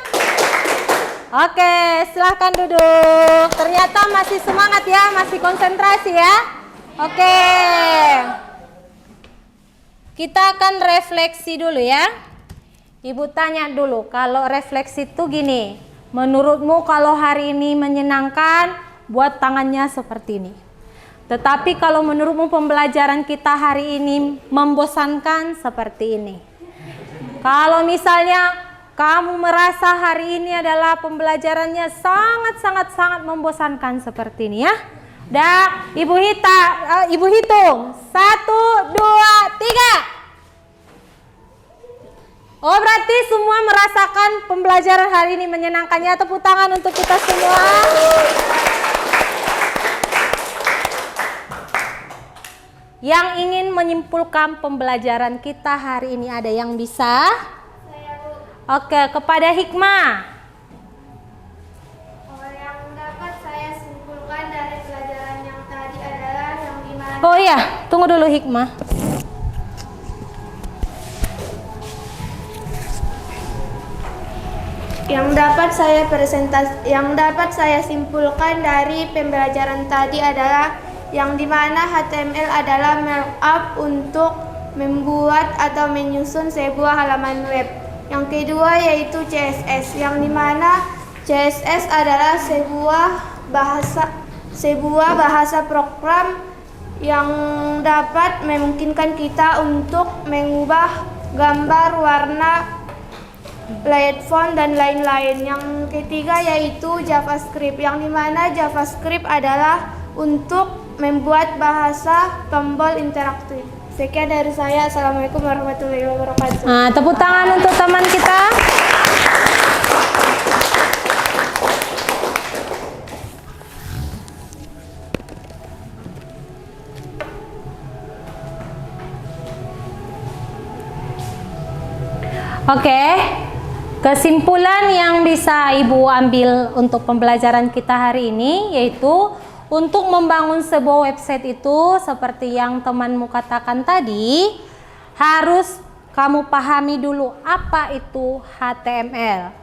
Oke, silahkan duduk. Ternyata masih semangat ya, masih konsentrasi ya. Oke. Kita akan refleksi dulu ya. Ibu tanya dulu, kalau refleksi itu gini. Menurutmu kalau hari ini menyenangkan, buat tangannya seperti ini. Tetapi kalau menurutmu pembelajaran kita hari ini membosankan, seperti ini. Kalau misalnya kamu merasa hari ini adalah pembelajarannya sangat membosankan, seperti ini ya. Dah, ibu hitung. 1, 2, 3. Oh, berarti semua merasakan pembelajaran hari ini menyenangkannya. Tepuk tangan untuk kita semua. Yang ingin menyimpulkan pembelajaran kita hari ini ada yang bisa? Oke, kepada Hikmah. Yang dapat saya simpulkan dari pelajaran yang tadi adalah yang dimana. Oh iya, tunggu dulu Hikmah. Yang dapat saya simpulkan dari pembelajaran tadi adalah yang dimana HTML adalah markup untuk membuat atau menyusun sebuah halaman web. Yang kedua yaitu CSS, yang dimana CSS adalah sebuah bahasa program yang dapat memungkinkan kita untuk mengubah gambar, warna, layout font dan lain-lain. Yang ketiga yaitu JavaScript, yang dimana JavaScript adalah untuk membuat bahasa tombol interaktif. Sekian dari saya. Assalamualaikum warahmatullahi wabarakatuh. Nah, tepuk tangan untuk teman kita. Oke, kesimpulan yang bisa Ibu ambil untuk pembelajaran kita hari ini yaitu untuk membangun sebuah website itu seperti yang temanmu katakan tadi, harus kamu pahami dulu apa itu HTML,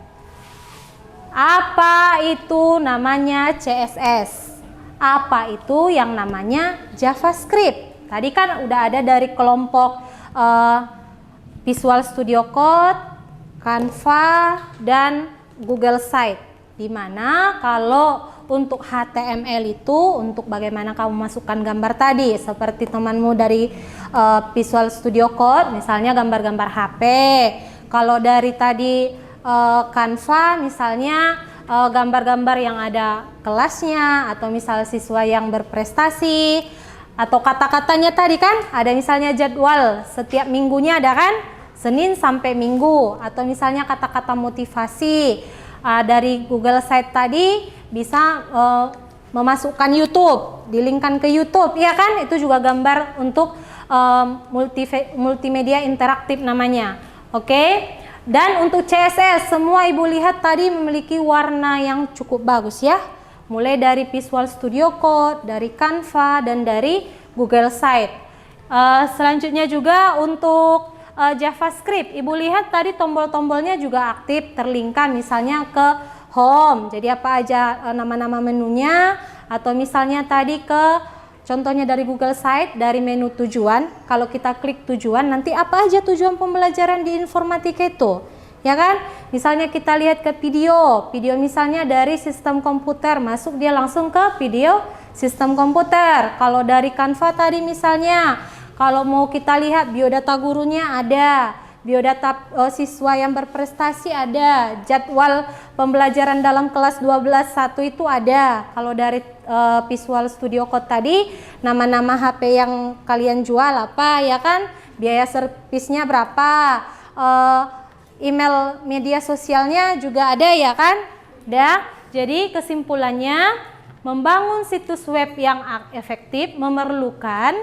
apa itu namanya CSS, apa itu yang namanya JavaScript. Tadi kan udah ada dari kelompok Visual Studio Code, Canva, dan Google Site. Dimana kalau untuk HTML itu untuk bagaimana kamu masukkan gambar tadi, seperti temanmu dari Visual Studio Code, misalnya gambar-gambar HP. Kalau dari tadi Canva, misalnya gambar-gambar yang ada kelasnya, atau misal siswa yang berprestasi, atau kata-katanya tadi kan ada misalnya jadwal setiap minggunya ada kan, Senin sampai Minggu, atau misalnya kata-kata motivasi. Dari Google Site tadi bisa memasukkan YouTube, dilingkan ke YouTube, ya kan? Itu juga gambar untuk multimedia interaktif namanya. Oke. Dan untuk CSS, semua ibu lihat tadi memiliki warna yang cukup bagus ya. Mulai dari Visual Studio Code, dari Canva, dan dari Google Site. Selanjutnya juga untuk JavaScript, ibu lihat tadi tombol-tombolnya juga aktif, terlingkar misalnya ke Home. Jadi apa aja nama-nama menunya, atau misalnya tadi ke contohnya dari Google Site, dari menu tujuan, kalau kita klik tujuan, nanti apa aja tujuan pembelajaran di informatika itu, ya kan? Misalnya kita lihat ke video misalnya dari sistem komputer, masuk dia langsung ke video sistem komputer. Kalau dari Canva tadi misalnya, kalau mau kita lihat biodata gurunya ada, biodata siswa yang berprestasi ada, jadwal pembelajaran dalam kelas 12.1 itu ada. Kalau dari Visual Studio Code tadi, nama-nama HP yang kalian jual apa, ya kan, biaya servisnya berapa, email media sosialnya juga ada, ya kan. Jadi kesimpulannya, membangun situs web yang efektif memerlukan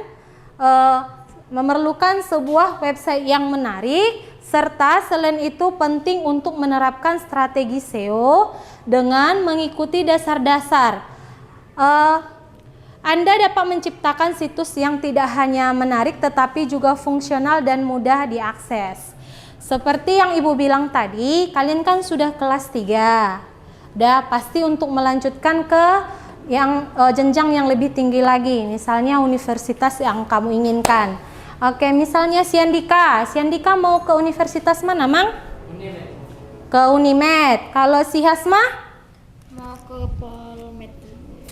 sebuah website yang menarik, serta selain itu penting untuk menerapkan strategi SEO dengan mengikuti dasar-dasar. Anda dapat menciptakan situs yang tidak hanya menarik tetapi juga fungsional dan mudah diakses. Seperti yang ibu bilang tadi, kalian kan sudah kelas 3. Pasti untuk melanjutkan ke yang jenjang yang lebih tinggi lagi, misalnya universitas yang kamu inginkan. Oke, misalnya si Andika mau ke universitas mana, Mang? Unimed. Ke Unimed. Kalau si Hasma? Mau ke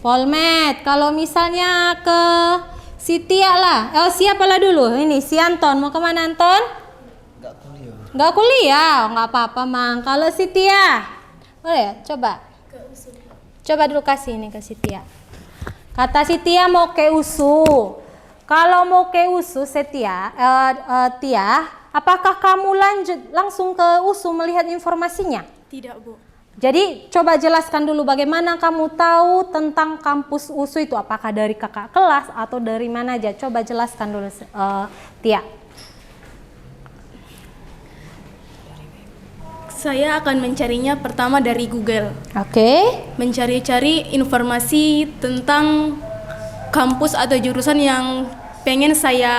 Polmed. Kalau misalnya ke si Tia lah. Siapa lah dulu? Ini si Anton. Mau kemana Anton? Nggak kuliah. Nggak apa-apa, Mang. Kalau si Tia? Boleh, coba. Coba dulu kasih ini ke si Tia. Kata si Tia mau ke USU. Kalau mau ke USU, Tia, apakah kamu langsung ke USU melihat informasinya? Tidak, Bu. Jadi coba jelaskan dulu bagaimana kamu tahu tentang kampus USU itu, apakah dari kakak kelas atau dari mana aja? Coba jelaskan dulu, Tia. Saya akan mencarinya pertama dari Google. Oke. Mencari-cari informasi tentang kampus atau jurusan yang pengen saya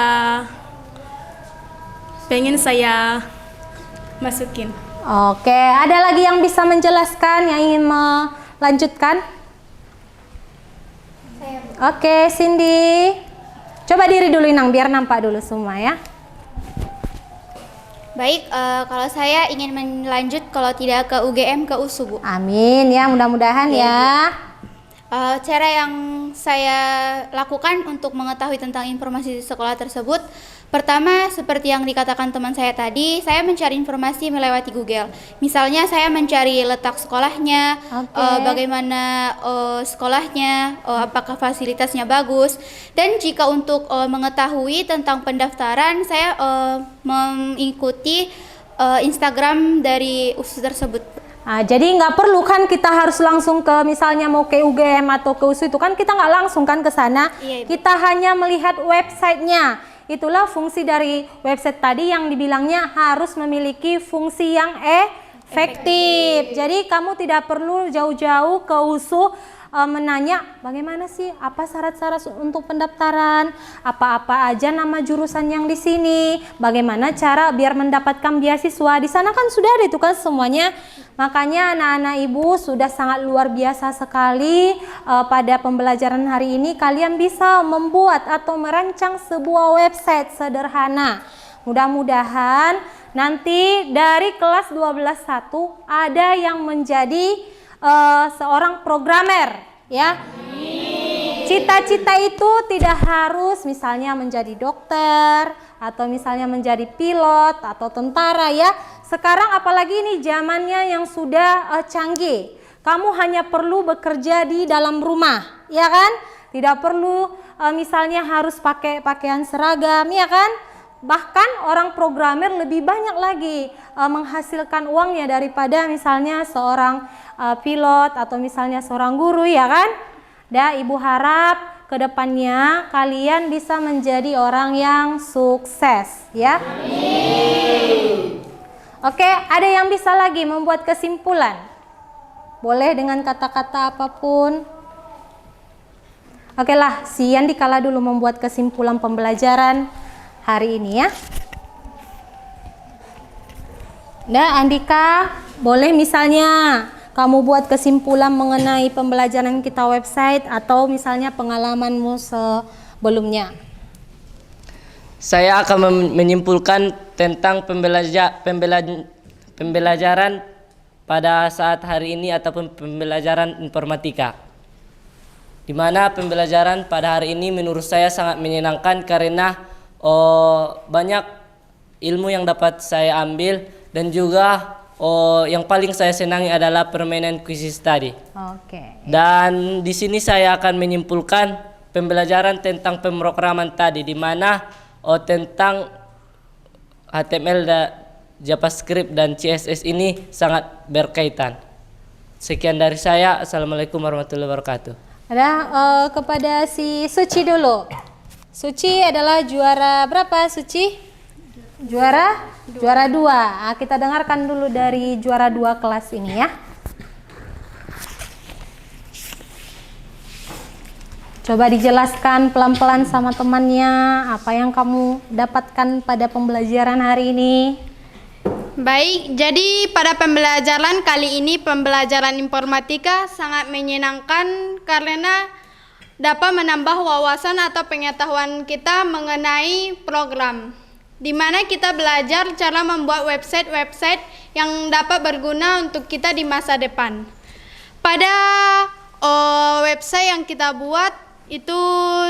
masukin. Oke, ada lagi yang bisa menjelaskan, yang ingin melanjutkan? Oke, Cindy. Coba diri dulu Inang, biar nampak dulu semua ya. Baik, kalau saya ingin melanjut, kalau tidak ke UGM, ke USU, Bu. Amin ya, mudah-mudahan ya. Cara yang saya lakukan untuk mengetahui tentang informasi di sekolah tersebut, pertama seperti yang dikatakan teman saya tadi, saya mencari informasi melewati Google. Misalnya saya mencari letak sekolahnya, bagaimana sekolahnya, apakah fasilitasnya bagus. Dan jika untuk mengetahui tentang pendaftaran, saya mengikuti Instagram dari USU tersebut. Jadi nggak perlu kan kita harus langsung ke, misalnya mau ke UGM atau ke USU itu kan kita nggak langsung kan ke sana. Iya, kita hanya melihat websitenya. Itulah fungsi dari website tadi yang dibilangnya harus memiliki fungsi yang efektif. Jadi kamu tidak perlu jauh-jauh ke USU menanya bagaimana sih, apa syarat-syarat untuk pendaftaran, apa-apa aja nama jurusan yang di sini, bagaimana cara biar mendapatkan beasiswa. Di sana kan sudah ada itu kan semuanya. Makanya anak-anak ibu sudah sangat luar biasa sekali pada pembelajaran hari ini kalian bisa membuat atau merancang sebuah website sederhana. Mudah-mudahan nanti dari kelas 12.1 ada yang menjadi seorang programmer ya. Cita-cita itu tidak harus misalnya menjadi dokter atau misalnya menjadi pilot atau tentara ya. Sekarang apalagi ini zamannya yang sudah canggih. Kamu hanya perlu bekerja di dalam rumah, ya kan? Tidak perlu misalnya harus pakai pakaian seragam, ya kan? Bahkan orang programmer lebih banyak lagi menghasilkan uangnya daripada misalnya seorang pilot atau misalnya seorang guru, ya kan? Dan Ibu harap kedepannya kalian bisa menjadi orang yang sukses, ya. Amin. Oke, ada yang bisa lagi membuat kesimpulan? Boleh dengan kata-kata apapun. Oke lah, si Yandi Kala dulu membuat kesimpulan pembelajaran hari ini ya. Nah, Andika, boleh misalnya kamu buat kesimpulan mengenai pembelajaran kita website atau misalnya pengalamanmu sebelumnya. Saya akan menyimpulkan tentang pembelajaran pada saat hari ini ataupun pembelajaran informatika. Di mana pembelajaran pada hari ini menurut saya sangat menyenangkan karena banyak ilmu yang dapat saya ambil dan juga yang paling saya senangi adalah permainan quiz study. Oke. Dan di sini saya akan menyimpulkan pembelajaran tentang pemrograman tadi di mana tentang HTML dan JavaScript dan CSS ini sangat berkaitan. Sekian dari saya. Assalamualaikum warahmatullahi wabarakatuh. Ada kepada si Suci dulu. Suci adalah juara berapa, Suci? Juara 2. Kita dengarkan dulu dari juara 2 kelas ini ya. Coba dijelaskan pelan-pelan sama temannya apa yang kamu dapatkan pada pembelajaran hari ini. Baik, jadi pada pembelajaran kali ini pembelajaran informatika sangat menyenangkan karena dapat menambah wawasan atau pengetahuan kita mengenai program. Di mana kita belajar cara membuat website-website yang dapat berguna untuk kita di masa depan. Pada website yang kita buat itu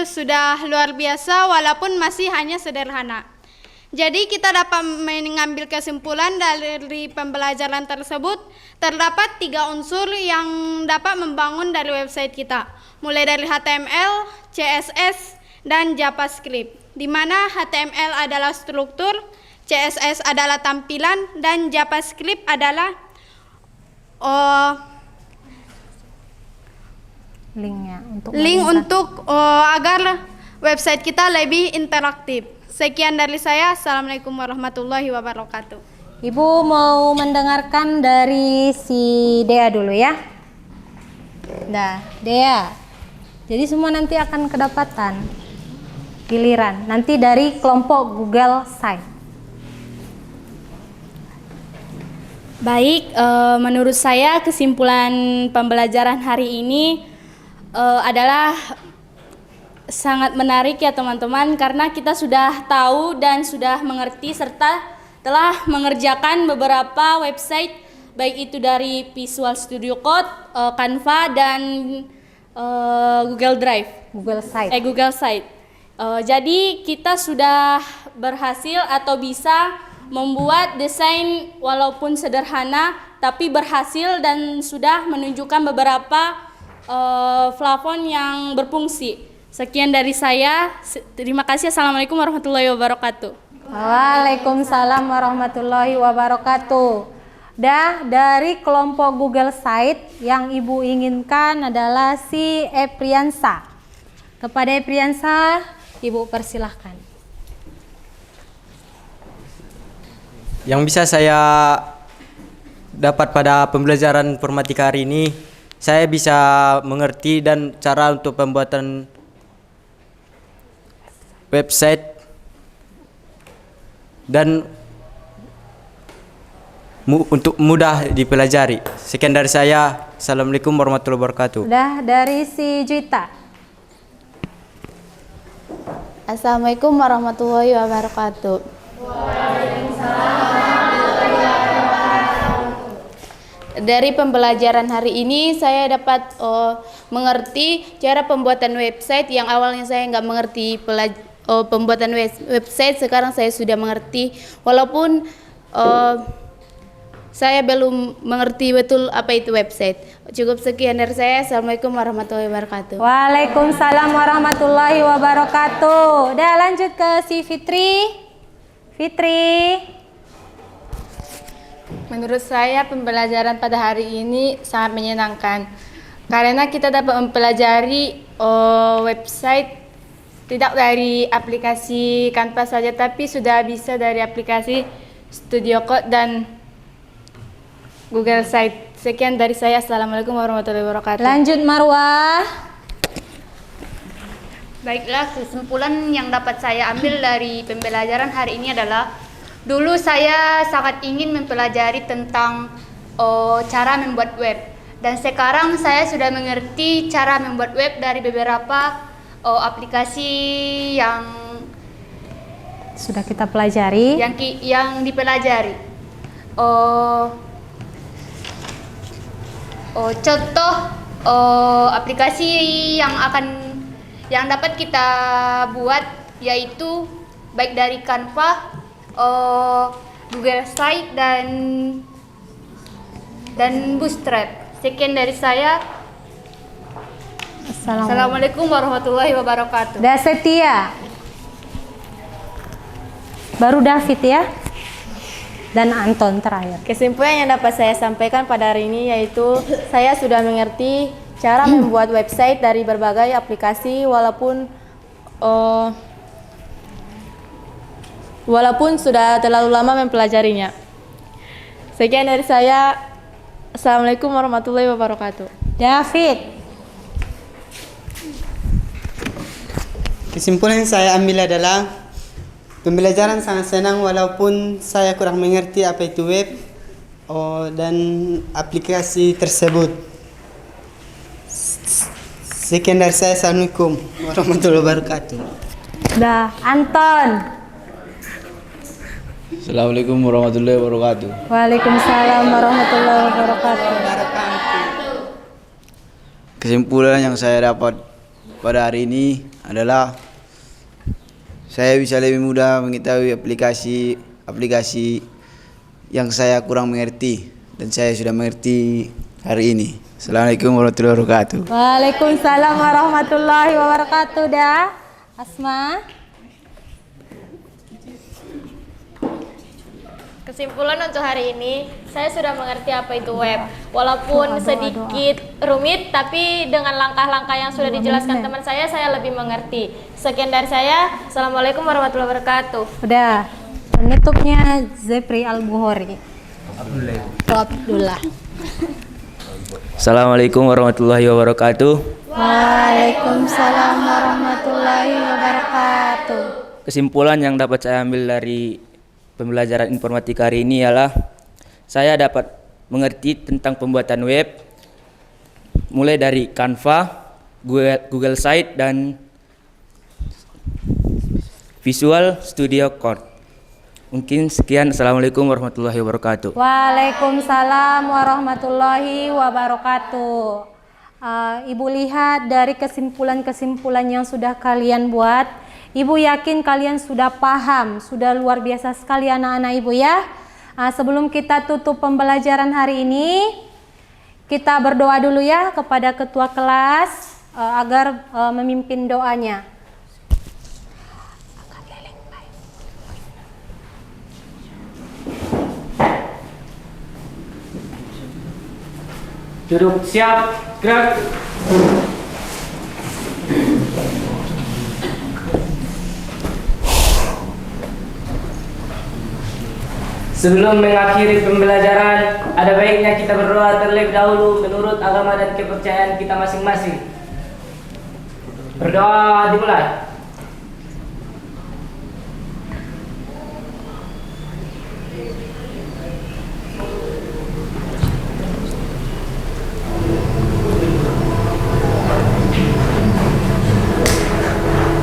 sudah luar biasa walaupun masih hanya sederhana. Jadi kita dapat mengambil kesimpulan dari pembelajaran tersebut. Terdapat 3 unsur yang dapat membangun dari website kita. Mulai dari HTML, CSS, dan JavaScript. Di mana HTML adalah struktur, CSS adalah tampilan, dan JavaScript adalah link untuk agar website kita lebih interaktif. Sekian dari saya. Assalamualaikum warahmatullahi wabarakatuh. Ibu mau mendengarkan dari si Dea dulu ya. Nah, Dea. Jadi semua nanti akan kedapatan giliran. Nanti dari kelompok Google Site. Baik, menurut saya kesimpulan pembelajaran hari ini adalah sangat menarik ya teman-teman, karena kita sudah tahu dan sudah mengerti serta telah mengerjakan beberapa website baik itu dari Visual Studio Code, Canva dan Google Drive, Google Site. Jadi kita sudah berhasil atau bisa membuat desain walaupun sederhana tapi berhasil dan sudah menunjukkan beberapa plafon yang berfungsi. Sekian dari saya. Terima kasih. Assalamualaikum warahmatullahi wabarakatuh. Waalaikumsalam warahmatullahi wabarakatuh. Dari kelompok Google Site yang Ibu inginkan adalah si Epriansa. Kepada Epriansa, Ibu persilahkan. Yang bisa saya dapat pada pembelajaran informatika hari ini, saya bisa mengerti dan cara untuk pembuatan website dan untuk mudah dipelajari. Sekian dari saya. Assalamualaikum warahmatullahi wabarakatuh. Dari si Juita. Assalamualaikum warahmatullahi wabarakatuh. Dari pembelajaran hari ini saya dapat mengerti cara pembuatan website yang awalnya saya nggak mengerti pembuatan website. Sekarang saya sudah mengerti walaupun saya belum mengerti betul apa itu website. Cukup sekian dari saya. Assalamualaikum warahmatullahi wabarakatuh. Waalaikumsalam warahmatullahi wabarakatuh. Lanjut ke si Fitri. Menurut saya pembelajaran pada hari ini sangat menyenangkan Karena kita dapat mempelajari website tidak dari aplikasi Canva saja, tapi sudah bisa dari aplikasi Studio Code dan Google Site. Sekian dari saya. Assalamualaikum warahmatullahi wabarakatuh. Lanjut Marwah. Baiklah, kesimpulan yang dapat saya ambil dari pembelajaran hari ini adalah dulu saya sangat ingin mempelajari tentang cara membuat web, dan sekarang saya sudah mengerti cara membuat web dari beberapa aplikasi yang Sudah kita pelajari. yang dipelajari. Contoh aplikasi yang dapat kita buat yaitu baik dari Canva, Google Site dan Bootstrap. Sekian dari saya. Assalamualaikum warahmatullahi wabarakatuh. Dah Setia. Baru David ya. Dan Anton terakhir. Kesimpulan yang dapat saya sampaikan pada hari ini yaitu saya sudah mengerti cara membuat website dari berbagai aplikasi walaupun sudah terlalu lama mempelajarinya. Sekian dari saya. Assalamualaikum warahmatullahi wabarakatuh. David. Kesimpulan yang saya ambil adalah pembelajaran sangat senang walaupun saya kurang mengerti apa itu web dan aplikasi tersebut. Sekian dari saya. Assalamualaikum warahmatullahi wabarakatuh. Dah Anton. Assalamualaikum warahmatullahi wabarakatuh. Waalaikumsalam warahmatullahi wabarakatuh. Kesimpulan yang saya dapat pada hari ini adalah saya bisa lebih mudah mengetahui aplikasi yang saya kurang mengerti, dan saya sudah mengerti hari ini. Assalamualaikum warahmatullahi wabarakatuh. Waalaikumsalam warahmatullahi wabarakatuh. Dah Asma. Kesimpulan untuk hari ini, saya sudah mengerti apa itu web. Walaupun sedikit rumit, tapi dengan langkah-langkah yang sudah dijelaskan teman saya lebih mengerti. Sekian dari saya. Assalamualaikum warahmatullahi wabarakatuh. Udah. Penutupnya Zepri Al-Bukhari. Abdullah. Assalamualaikum warahmatullahi wabarakatuh. Waalaikumsalam warahmatullahi wabarakatuh. Kesimpulan yang dapat saya ambil dari pembelajaran informatika hari ini ialah saya dapat mengerti tentang pembuatan web mulai dari Canva, Google Site dan Visual Studio Code. Mungkin sekian. Assalamualaikum warahmatullahi wabarakatuh. Waalaikumsalam warahmatullahi wabarakatuh. Ibu lihat dari kesimpulan-kesimpulan yang sudah kalian buat, Ibu yakin kalian sudah paham, sudah luar biasa sekali anak-anak Ibu ya. Sebelum kita tutup pembelajaran hari ini, kita berdoa dulu ya kepada ketua kelas agar memimpin doanya. Duduk, siap, gerak. Sebelum mengakhiri pembelajaran, ada baiknya kita berdoa terlebih dahulu menurut agama dan kepercayaan kita masing-masing. Berdoa dimulai.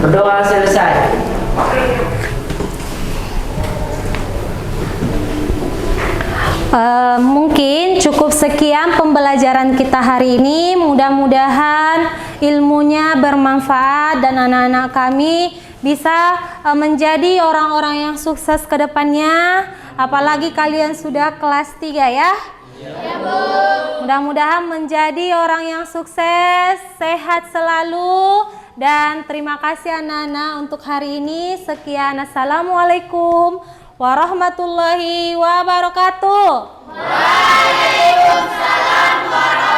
Berdoa selesai. Mungkin cukup sekian pembelajaran kita hari ini. Mudah-mudahan ilmunya bermanfaat dan anak-anak kami bisa menjadi orang-orang yang sukses ke depannya. Apalagi kalian sudah kelas 3 ya. Ya, Bu. Mudah-mudahan menjadi orang yang sukses, sehat selalu. Dan terima kasih anak-anak untuk hari ini. Sekian. Assalamualaikum warahmatullahi wabarakatuh. Waalaikumsalam warahmatullahi wabarakatuh.